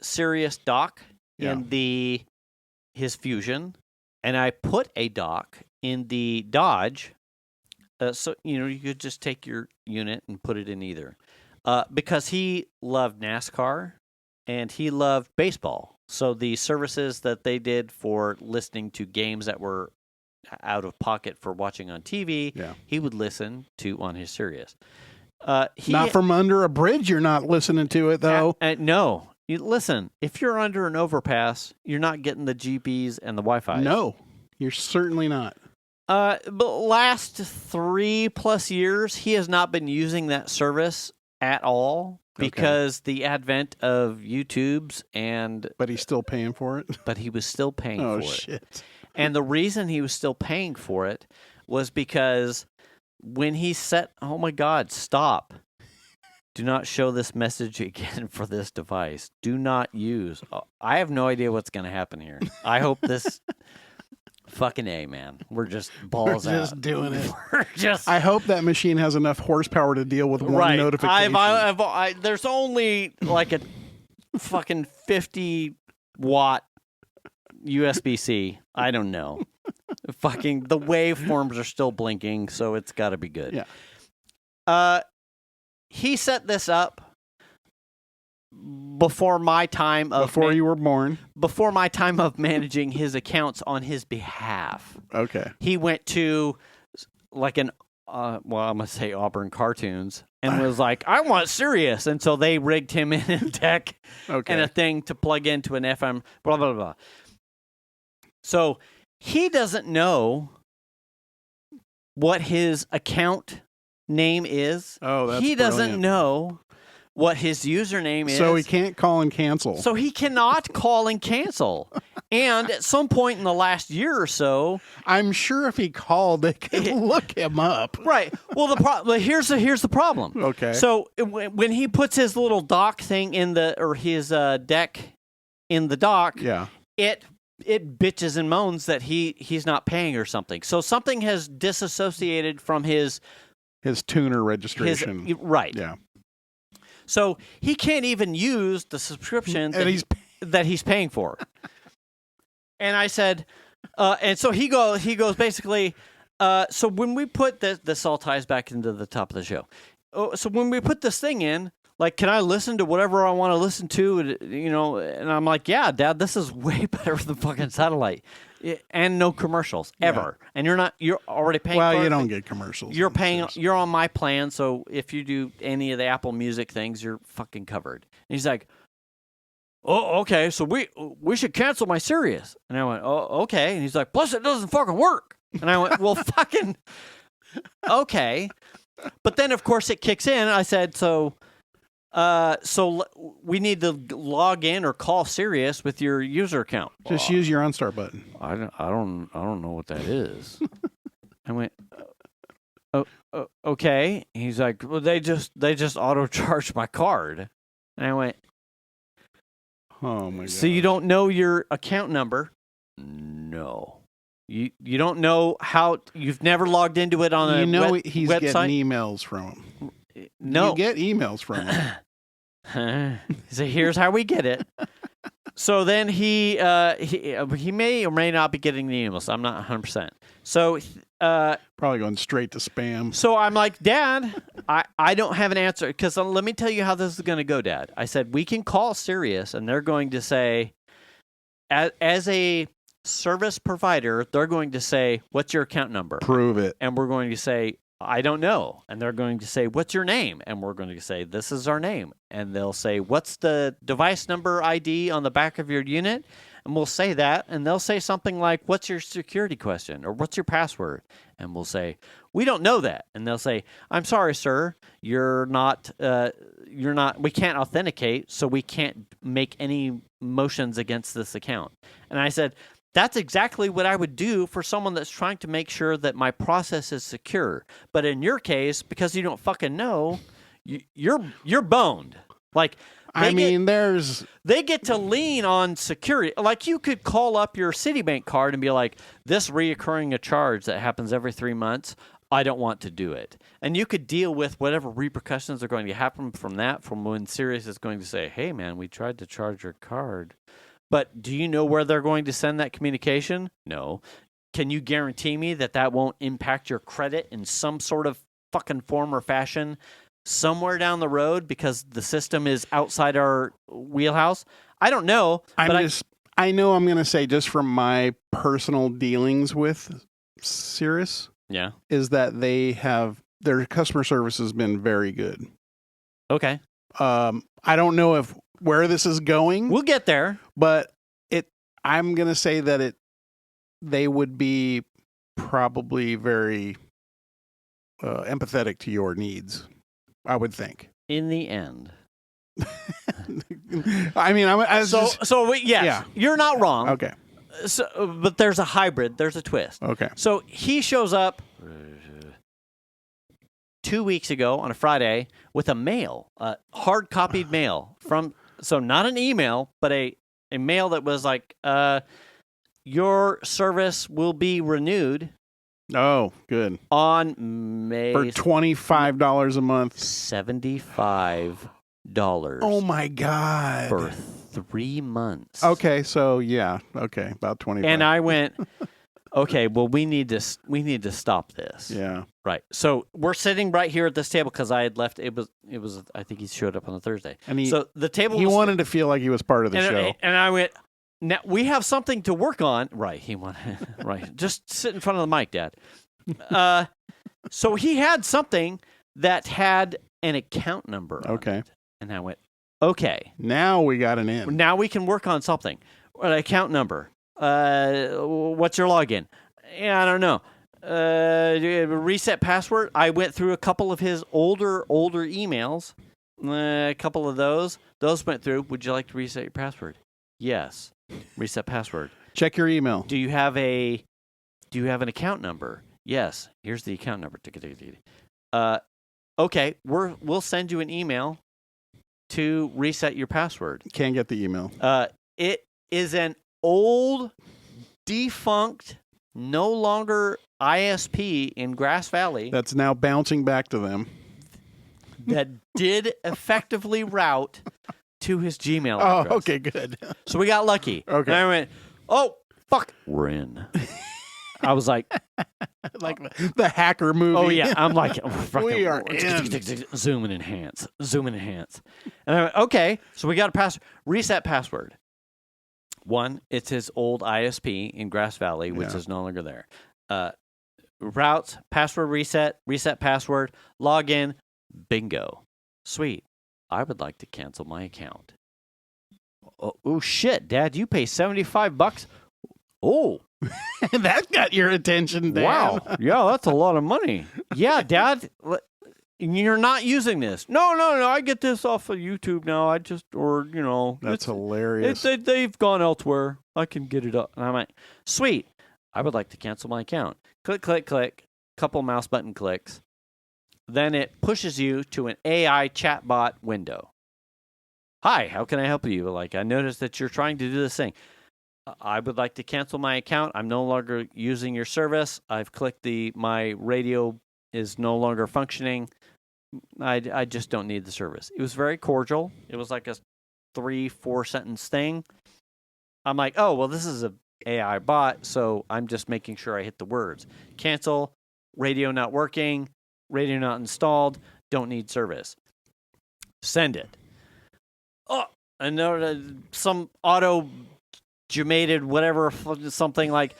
B: Sirius dock in his Fusion, and I put a dock in the Dodge. So you could just take your unit and put it in either, because he loved NASCAR and he loved baseball. So the services that they did for listening to games that were out of pocket for watching on TV, he would listen to on his Sirius.
C: Not from under a bridge. You're not listening to it though.
B: No, listen. If you're under an overpass, you're not getting the GPS and the Wi-Fi.
C: No, you're certainly not.
B: But last 3+ years, he has not been using that service at all because the advent of YouTube's
C: But he's still paying for it.
B: But he was still paying for it.
C: Oh shit!
B: And the reason he was still paying for it was because when he set, oh my God, stop. Do not show this message again for this device. Do not use. I have no idea what's going to happen here. I hope this fucking A, man. We're just balls out.
C: We're just doing it.
B: We're just.
C: I hope that machine has enough horsepower to deal with one notification.
B: There's only like a fucking 50-watt USB-C. I don't know. Fucking the waveforms are still blinking, so it's got to be good.
C: Yeah.
B: He set this up before my time of
C: before you were born.
B: Before my time of managing his accounts on his behalf.
C: Okay.
B: He went to like I'm gonna say Auburn Cartoons and was like, I want Sirius, and so they rigged him in a deck and a thing to plug into an FM. Blah blah blah. So he doesn't know what his account name is.
C: Oh, that's
B: He doesn't know what his username is.
C: So he can't call and cancel.
B: So he cannot call and cancel. And at some point in the last year or so,
C: I'm sure if he called, they could look him up.
B: Right. Well, here's the problem.
C: Okay.
B: So when he puts his little dock thing in his deck in the dock, it bitches and moans that he's not paying or something. So something has disassociated from his
C: tuner registration.
B: Right.
C: Yeah.
B: So he can't even use the subscription that he's paying for. And I said, and so he goes basically, so when we put this all ties back into the top of the show. So when we put this thing in, like, can I listen to whatever I want to listen to? And I'm like, yeah, Dad, this is way better than fucking satellite. And no commercials ever. Yeah. And you're already paying for it.
C: Well, you don't get commercials.
B: You're on my plan, so if you do any of the Apple Music things, you're fucking covered. And he's like, oh, okay, so we should cancel my Sirius. And I went, oh, okay. And he's like, plus it doesn't fucking work. And I went, well, fucking, okay. But then, of course, it kicks in. I said, so we need to log in or call Sirius with your user account.
C: Just use your unstart button.
B: I don't know what that is. I went, okay. He's like, well, they just auto charged my card. And I went,
C: oh my god.
B: So you don't know your account number? No. You don't know how. You've never logged into it on a
C: he's
B: website?
C: Getting emails from him.
B: No.
C: You get emails from him.
B: So here's how we get it. So then he may or may not be getting the emails. I'm not 100%. So
C: probably going straight to spam.
B: So I'm like, Dad, I don't have an answer, because let me tell you how this is going to go, Dad. I said, we can call Sirius, and they're going to say, as a service provider, they're going to say, what's your account number?
C: Prove it.
B: And we're going to say, I don't know. And they're going to say, what's your name? And we're going to say, this is our name. And they'll say, what's the device number ID on the back of your unit? And we'll say that. And they'll say something like, what's your security question? Or what's your password? And we'll say, we don't know that. And they'll say, I'm sorry, sir. You're not, we can't authenticate, so we can't make any motions against this account. And I said, that's exactly what I would do for someone that's trying to make sure that my process is secure. But in your case, because you don't fucking know, you're boned. Like, they get to lean on security. Like, you could call up your Citibank card and be like, this reoccurring a charge that happens every 3 months, I don't want to do it. And you could deal with whatever repercussions are going to happen from that, from when Sirius is going to say, hey, man, we tried to charge your card. But do you know where they're going to send that communication? No. Can you guarantee me that won't impact your credit in some sort of fucking form or fashion somewhere down the road because the system is outside our wheelhouse? I don't know.
C: I know I'm going to say, just from my personal dealings with Sirius, is that their customer service has been very good.
B: Okay.
C: I don't know where this is going.
B: We'll get there.
C: But I'm going to say that they would be probably very empathetic to your needs, I would think.
B: In the end.
C: I mean,
B: yes, you're not wrong.
C: Okay.
B: So, but there's a hybrid. There's a twist.
C: Okay.
B: So he shows up 2 weeks ago on a Friday with a mail, hard copied mail so not an email, but a mail that was like, your service will be renewed.
C: Oh, good.
B: On May.
C: For $25 a month.
B: $75.
C: Oh, my God.
B: For 3 months.
C: Okay, so, yeah. Okay, about 25.
B: And I went, okay, well, we need to stop this.
C: Yeah.
B: Right. So we're sitting right here at this table because I had left. It was. I think he showed up on a Thursday.
C: And
B: so the table.
C: He wanted to feel like he was part of the show.
B: And I went, now we have something to work on. Right. He wanted. Right. Just sit in front of the mic, Dad. So he had something that had an account number.
C: Okay.
B: On it. And I went, okay.
C: Now we got an in.
B: Now we can work on something. An account number. What's your login? Yeah, I don't know. Reset password. I went through a couple of his older emails. A couple of those went through. Would you like to reset your password? Yes. Reset password.
C: Check your email.
B: Do you have an account number? Yes. Here's the account number. Okay. We'll send you an email to reset your password.
C: Can't get the email.
B: It is an old, defunct, no longer ISP in Grass Valley.
C: That's now bouncing back to them.
B: That did effectively route to his Gmail address.
C: Oh, okay, good.
B: So we got lucky.
C: Okay.
B: And I went, oh, fuck. We're in. I was like
C: the hacker movie.
B: Oh, yeah. I'm like,
C: we are in.
B: Zoom and enhance. And I went, okay. So we got a reset password. One, it's his old ISP in Grass Valley, which is no longer there. Routes, password reset password, login, bingo. Sweet. I would like to cancel my account. oh shit, Dad, you pay $75. Oh,
C: that got your attention, Dad.
B: Wow. Yeah, that's a lot of money. Yeah, Dad, you're not using this. No, I get this off of YouTube now. That's hilarious. They've gone elsewhere. I can get it up. And I'm like, sweet. I would like to cancel my account. Click, click, click. Couple mouse button clicks. Then it pushes you to an AI chatbot window. Hi, how can I help you? Like, I noticed that you're trying to do this thing. I would like to cancel my account. I'm no longer using your service. I've clicked my radio is no longer functioning. I just don't need the service. It was very cordial. It was like a 3-4 sentence thing. I'm like, oh, well, this is a AI bot, so I'm just making sure I hit the words. Cancel, radio not working, radio not installed, don't need service. Send it. Oh, and some auto-gemated whatever, something like,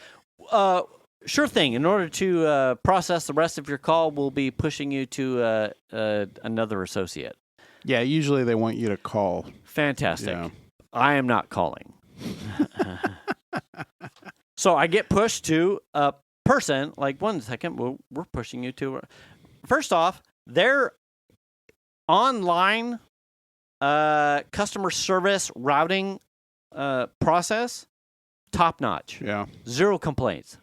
B: sure thing. In order to process the rest of your call, we'll be pushing you to another associate.
C: Yeah, usually they want you to call.
B: Fantastic. Yeah. I am not calling. So I get pushed to a person, like, 1 second, we're pushing you to... First off, their online customer service routing process, top notch.
C: Yeah.
B: 0 complaints.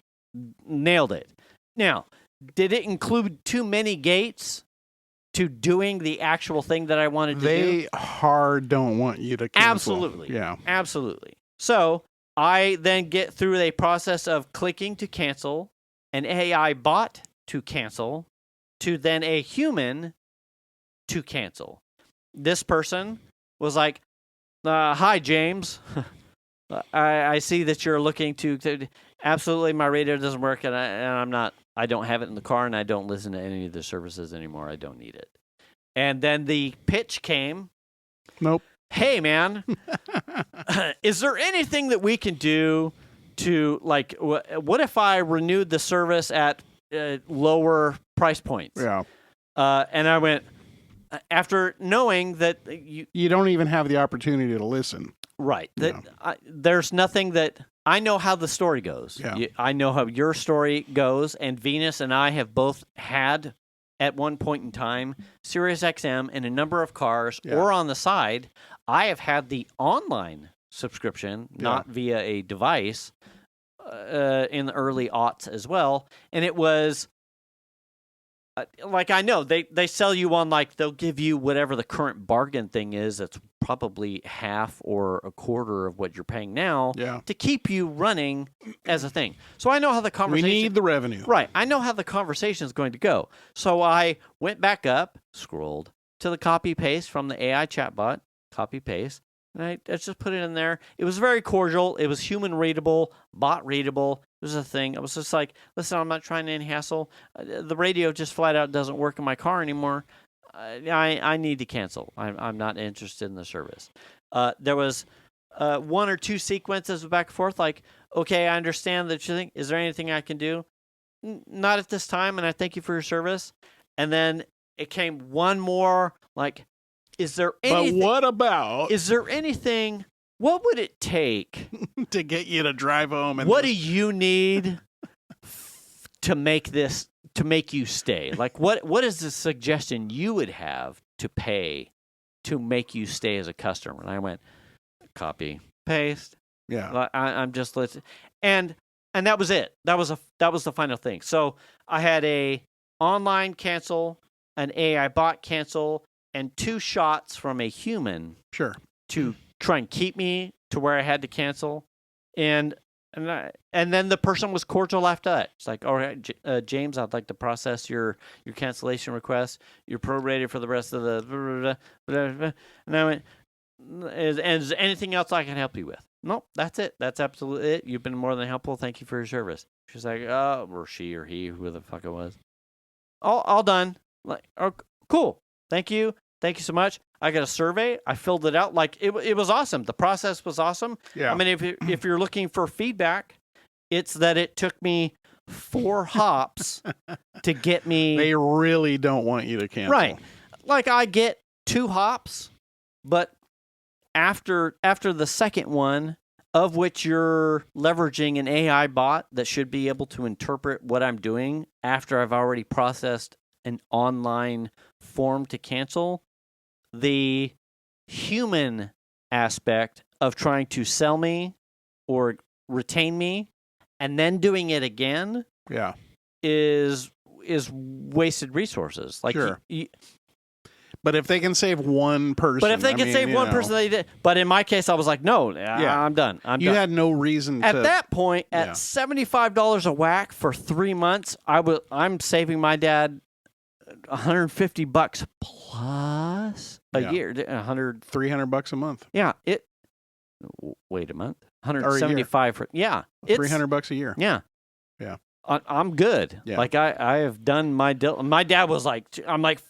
B: Nailed it. Now, did it include too many gates to doing the actual thing that I wanted to do?
C: They don't want you to cancel.
B: Absolutely.
C: Yeah.
B: Absolutely. So I then get through a process of clicking to cancel, an AI bot to cancel, to then a human to cancel. This person was like, hi, James. I see that you're looking to absolutely, my radio doesn't work, and I don't have it in the car, and I don't listen to any of the services anymore. I don't need it. And then the pitch came.
C: Nope.
B: Hey, man, is there anything that we can do to, like, what if I renewed the service at lower price points?
C: Yeah.
B: And I went, after knowing that
C: you don't even have the opportunity to listen.
B: Right. There's nothing that... I know how the story goes.
C: Yeah.
B: I know how your story goes, and Venus and I have both had, at one point in time, Sirius XM in a number of cars, or on the side. I have had the online subscription, not via a device, in the early aughts as well, and it was... like, I know they sell you on, like, they'll give you whatever the current bargain thing is that's probably half or a quarter of what you're paying now to keep you running as a thing. So I know how the conversation...
C: We need the revenue.
B: Right. I know how the conversation is going to go. So I went back up, scrolled to the copy-paste from the AI chatbot, copy-paste, and I just put it in there. It was very cordial. It was human-readable, bot-readable. It was a thing. I was just like, listen, I'm not trying to any hassle. The radio just flat out doesn't work in my car anymore. I need to cancel. I'm not interested in the service. There was 1 or 2 sequences of back and forth, like, okay, I understand that you think, is there anything I can do? Not at this time, and I thank you for your service. And then it came one more, like, is there anything...
C: But what about...
B: Is there anything... What would it take
C: to get you to drive home? And
B: what do you need to make you stay? Like, what is the suggestion you would have to pay to make you stay as a customer? And I went, copy, paste.
C: Yeah.
B: I'm just listening. And that was it. That was the final thing. So I had a online cancel, an AI bot cancel, and 2 shots from a human.
C: Sure.
B: To try and keep me to where I had to cancel, and then the person was cordial after that. It's like, all right, James, I'd like to process your cancellation request. You're prorated for the rest of the... And I went, is anything else I can help you with? Nope, that's it. That's absolutely it. You've been more than helpful. Thank you for your service. She's like, or she or he, who the fuck it was. All done. Like, oh, cool. Thank you. Thank you so much. I got a survey. I filled it out. Like, it was awesome. The process was awesome.
C: Yeah.
B: I mean, if you're looking for feedback, it's that it took me 4 hops to get me.
C: They really don't want you to cancel.
B: Right. Like, I get 2 hops, but after the second one, of which you're leveraging an AI bot that should be able to interpret what I'm doing after I've already processed an online form to cancel, the human aspect of trying to sell me or retain me and then doing it again is wasted resources. Like,
C: sure. But if they can save one person,
B: they did. But in my case, I was like, no, I'm done.
C: You had no reason
B: at that point. At $75 a whack for 3 months, I'm saving my dad $150 plus a year.
C: $300 a month.
B: Yeah. Wait a month. 175 for
C: $300 a year.
B: Yeah.
C: Yeah.
B: I'm good. Yeah. Like I have done my deal. My dad was like, I'm like,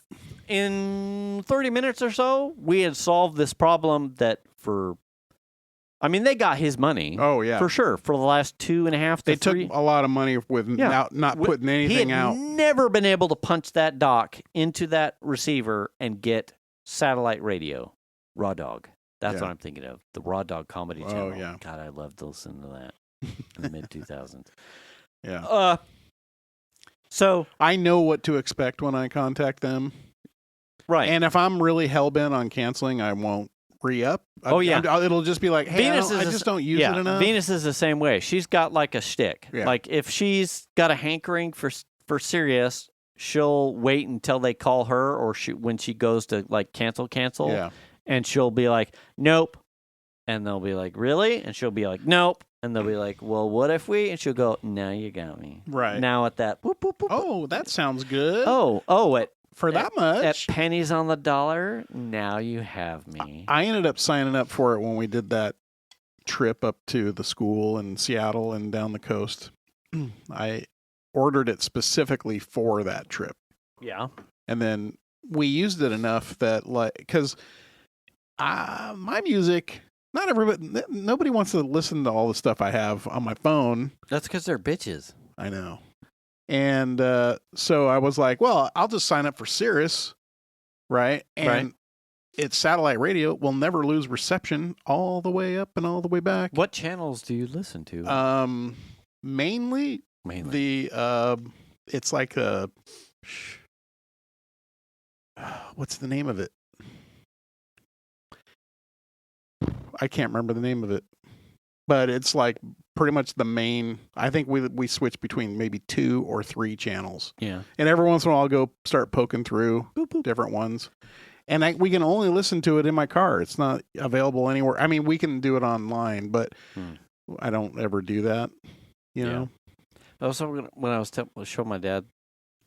B: in 30 minutes or so, we had solved this problem that they got his money.
C: Oh, yeah.
B: For sure. For the last 2.5 to 3.
C: They took a lot of money with not putting anything out.
B: He had never been able to punch that dock into that receiver and get satellite radio. Raw Dog. That's what I'm thinking of. The Raw Dog comedy channel.
C: Oh, yeah.
B: God, I loved to listen to that in the mid-2000s.
C: Yeah. So I know what to expect when I contact them.
B: Right.
C: And if I'm really hell-bent on canceling, I won't re-up. It'll just be like, hey, I just don't use it enough.
B: Venus is the same way. She's got like a shtick. Yeah. Like if she's got a hankering for Sirius, she'll wait until they call her or when she goes to like cancel.
C: Yeah.
B: And she'll be like, nope. And they'll be like, really? And she'll be like, nope. And they'll be like, well, what if we? And she'll go, now you got me.
C: Right.
B: Now at that. Boop, boop, boop,
C: oh, that sounds good.
B: For
C: that much?
B: At pennies on the dollar, now you have me.
C: I ended up signing up for it when we did that trip up to the school in Seattle and down the coast. I ordered it specifically for that trip.
B: Yeah.
C: And then we used it enough that, like, because my music, nobody wants to listen to all the stuff I have on my phone.
B: That's because they're bitches.
C: I know. And so I was like, well, I'll just sign up for Sirius, right? And it's satellite radio. We'll never lose reception all the way up and all the way back.
B: What channels do you listen to?
C: Mainly the it's like what's the name of it? I can't remember the name of it. But it's like pretty much the main. I think we switch between maybe 2 or 3 channels.
B: Yeah.
C: And every once in a while I'll go start poking through different ones. And we can only listen to it in my car. It's not available anywhere. I mean, we can do it online, but I don't ever do that, you know?
B: Also, when I was showing my dad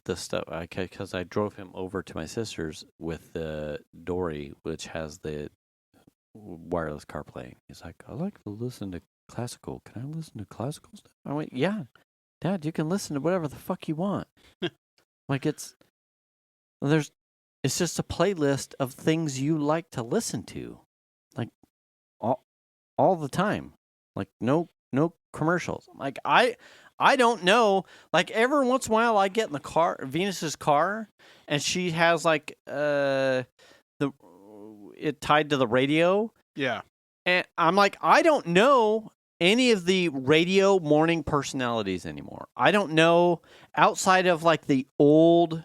B: the stuff, because I drove him over to my sister's with the Dory, which has the wireless CarPlay. He's like, I like to listen to classical. Can I listen to classical stuff? I went, yeah, Dad, you can listen to whatever the fuck you want. Like it's just a playlist of things you like to listen to, like all the time. Like no commercials. Like I don't know. Like every once in a while, I get in the car, Venus's car, and she has like it tied to the radio.
C: Yeah.
B: And I'm like, I don't know any of the radio morning personalities anymore. I don't know outside of like the old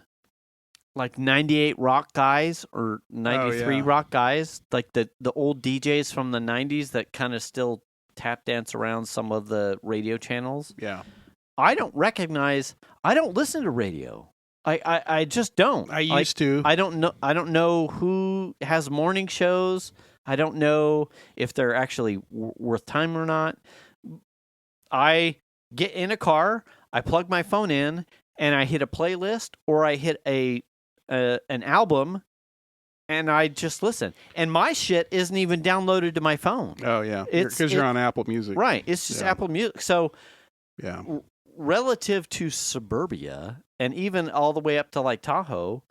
B: like 98 rock guys or 93 rock guys, like the old DJs from the 90s that kind of still tap dance around some of the radio channels.
C: Yeah.
B: I don't listen to radio. I just don't.
C: I used to.
B: I don't know who has morning shows. I don't know if they're actually worth time or not. I get in a car, I plug my phone in, and I hit a playlist or I hit an album, and I just listen. And my shit isn't even downloaded to my phone.
C: Oh yeah, because you're on Apple Music,
B: right? It's just Apple Music. So
C: yeah,
B: relative to suburbia, and even all the way up to like Tahoe,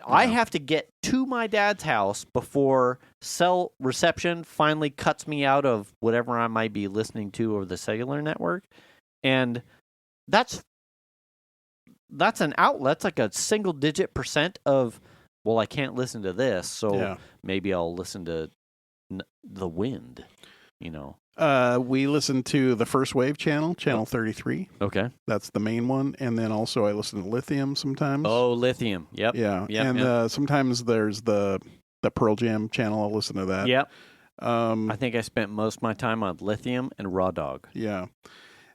B: I have to get to my dad's house before cell reception finally cuts me out of whatever I might be listening to over the cellular network. And that's an outlet. It's like a single-digit % of, well, I can't listen to this, so maybe I'll listen to the wind, you know.
C: We listen to the First Wave channel 33.
B: Okay.
C: That's the main one. And then also I listen to Lithium sometimes.
B: Oh, Lithium. Yep.
C: Yeah.
B: Yep,
C: and sometimes there's the Pearl Jam channel. I'll listen to that.
B: Yep. I think I spent most of my time on Lithium and Raw Dog.
C: Yeah.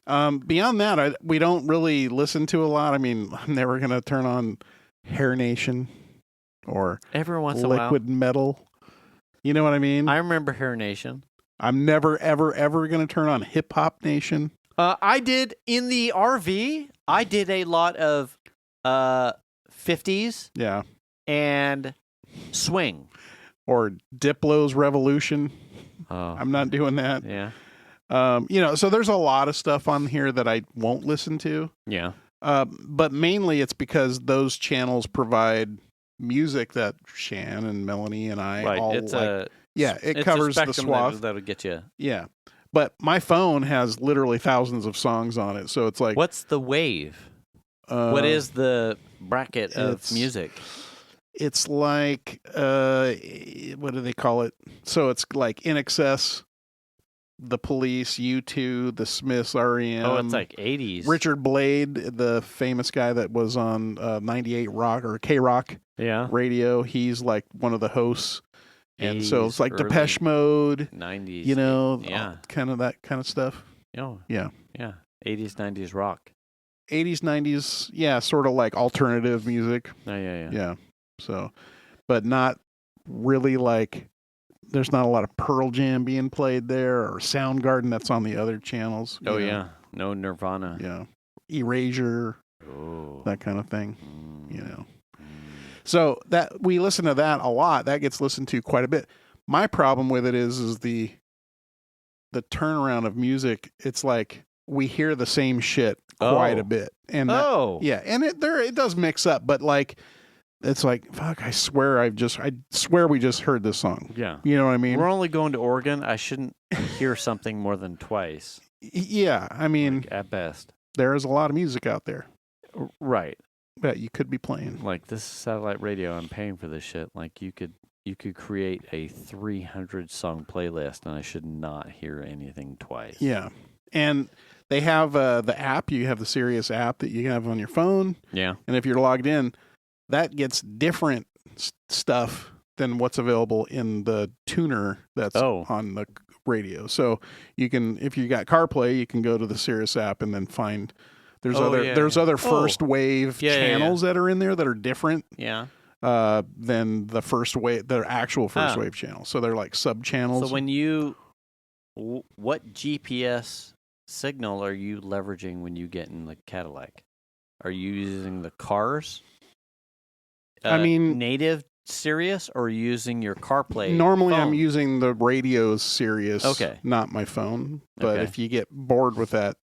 C: Beyond that, we don't really listen to a lot. I mean, I'm never going to turn on Hair Nation or
B: every once in a while.
C: Liquid Metal. You know what I mean?
B: I remember Hair Nation.
C: I'm never, ever, ever going to turn on Hip Hop Nation.
B: I did in the RV. I did a lot of 50s.
C: Yeah.
B: And swing.
C: Or Diplo's Revolution.
B: Oh.
C: I'm not doing that.
B: Yeah.
C: So there's a lot of stuff on here that I won't listen to.
B: Yeah.
C: But mainly it's because those channels provide music that Shan and Melanie and I all like. It covers the swath.
B: That'll get you.
C: Yeah. But my phone has literally thousands of songs on it. So it's like.
B: What's the wave? What is the bracket of music?
C: It's like, what do they call it? So it's like In Excess, The Police, U2, The Smiths, R.E.M.
B: Oh, it's like 80s.
C: Richard Blade, the famous guy that was on 98 Rock or K-Rock radio. He's like one of the hosts. And so it's like Depeche Mode.
B: 90s.
C: Kind of that kind of stuff.
B: Oh.
C: Yeah.
B: Yeah. 80s, 90s rock.
C: 80s, 90s, sort of like alternative music.
B: Yeah.
C: So, but not really like, there's not a lot of Pearl Jam being played there or Soundgarden that's on the other channels.
B: Oh, yeah. No Nirvana.
C: Yeah. Erasure.
B: Oh.
C: That kind of thing, So that we listen to that a lot. That gets listened to quite a bit. My problem with it is the turnaround of music. It's like we hear the same shit quite a bit. And and it does mix up, but like it's like, fuck, I swear we just heard this song.
B: Yeah.
C: You know what I mean?
B: We're only going to Oregon. I shouldn't hear something more than twice.
C: Yeah, I mean,
B: like, at best.
C: There is a lot of music out there.
B: Right.
C: That you could be playing.
B: Like this satellite radio, I'm paying for this shit. Like you could create a 300 song playlist and I should not hear anything twice.
C: Yeah. And they have the app, you have the Sirius app that you can have on your phone.
B: Yeah.
C: And if you're logged in, that gets different stuff than what's available in the tuner that's on the radio. So you can, if you got CarPlay, you can go to the Sirius app and then find there's other first wave channels that are in there that are different.
B: Yeah.
C: Than the first wave, the actual first wave channel. So they're like sub channels.
B: So when what GPS signal are you leveraging when you get in the Cadillac? Are you using the car's native Sirius or using your CarPlay?
C: Normally
B: phone?
C: I'm using the radio's Sirius,
B: okay,
C: not my phone. But if you get bored with that,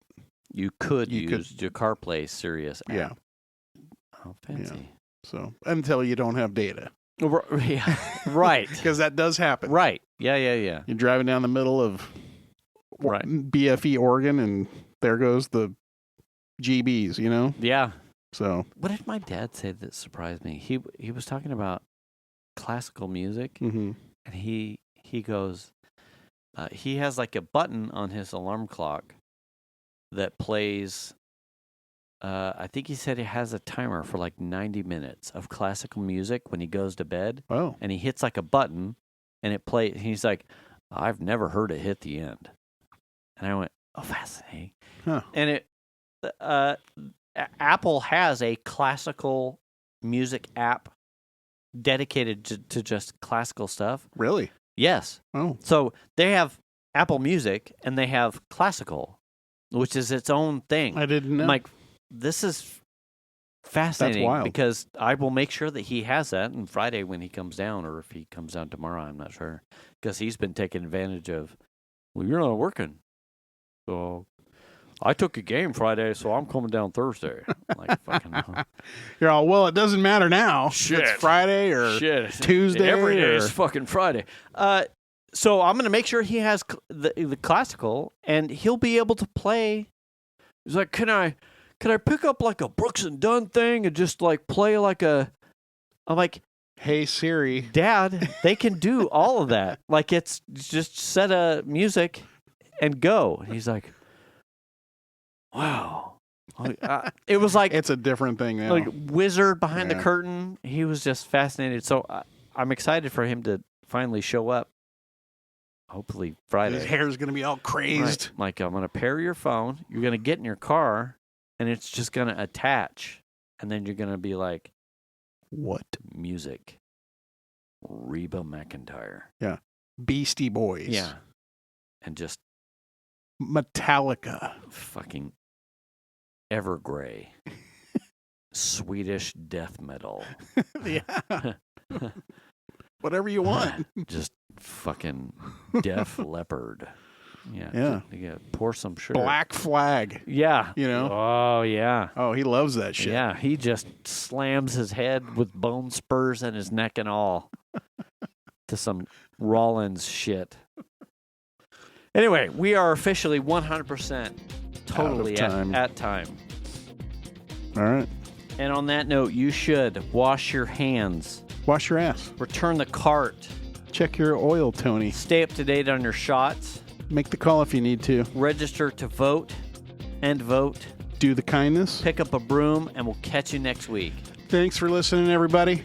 B: you could use your CarPlay Sirius app.
C: Yeah.
B: Oh, fancy.
C: Yeah. So until you don't have data.
B: Yeah. Right.
C: Because that does happen.
B: Right. Yeah. You're
C: driving down the middle of BFE, Oregon, and there goes the GBs, you know?
B: Yeah.
C: So
B: what did my dad say that surprised me? He was talking about classical music, and he goes, he has like a button on his alarm clock that plays. I think he said he has a timer for like 90 minutes of classical music when he goes to bed.
C: Oh.
B: And he hits like a button, and it plays. He's like, I've never heard it hit the end. And I went, oh, fascinating.
C: Huh.
B: And Apple has a classical music app dedicated to just classical stuff.
C: Really?
B: Yes.
C: Oh.
B: So they have Apple Music, and they have classical, which is its own thing.
C: I didn't know.
B: I'm like, this is fascinating.
C: That's wild.
B: Because I will make sure that he has that on Friday when he comes down, or if he comes down tomorrow, I'm not sure. Because he's been taking advantage of, well, you're not working. So I took a game Friday, so I'm coming down Thursday. I'm like, fucking hell.
C: You're all, well, it doesn't matter now.
B: Shit.
C: It's Friday or Tuesday.
B: Every day is fucking Friday. So I'm going to make sure he has the classical, and he'll be able to play. He's like, can I pick up like a Brooks and Dunn thing and just like play like a? I'm like,
C: Hey Siri,
B: Dad, they can do all of that. Like, it's just set a music and go. And he's like, wow. It was like
C: it's a different thing now.
B: Like wizard behind the curtain. He was just fascinated. So I'm excited for him to finally show up. Hopefully Friday.
C: His hair's going to be all crazed.
B: Right. Like, I'm going to pair your phone. You're going to get in your car, and it's just going to attach. And then you're going to be like,
C: what?
B: Music. Reba McEntire.
C: Yeah. Beastie Boys.
B: Yeah. And just
C: Metallica.
B: Fucking Evergrey. Swedish death metal.
C: Yeah. Whatever you want.
B: Just fucking Def Leppard. Yeah.
C: Yeah.
B: You pour some sugar.
C: Black Flag.
B: Yeah.
C: You know?
B: Oh, yeah.
C: Oh, he loves that shit.
B: Yeah. He just slams his head with bone spurs and his neck and all to some Rollins shit. Anyway, we are officially 100% totally at time.
C: All right.
B: And on that note, you should wash your hands.
C: Wash your ass.
B: Return the cart.
C: Check your oil, Tony.
B: Stay up to date on your shots.
C: Make the call if you need to.
B: Register to vote and vote.
C: Do the kindness.
B: Pick up a broom, and we'll catch you next week.
C: Thanks for listening, everybody.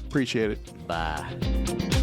C: Appreciate it.
B: Bye.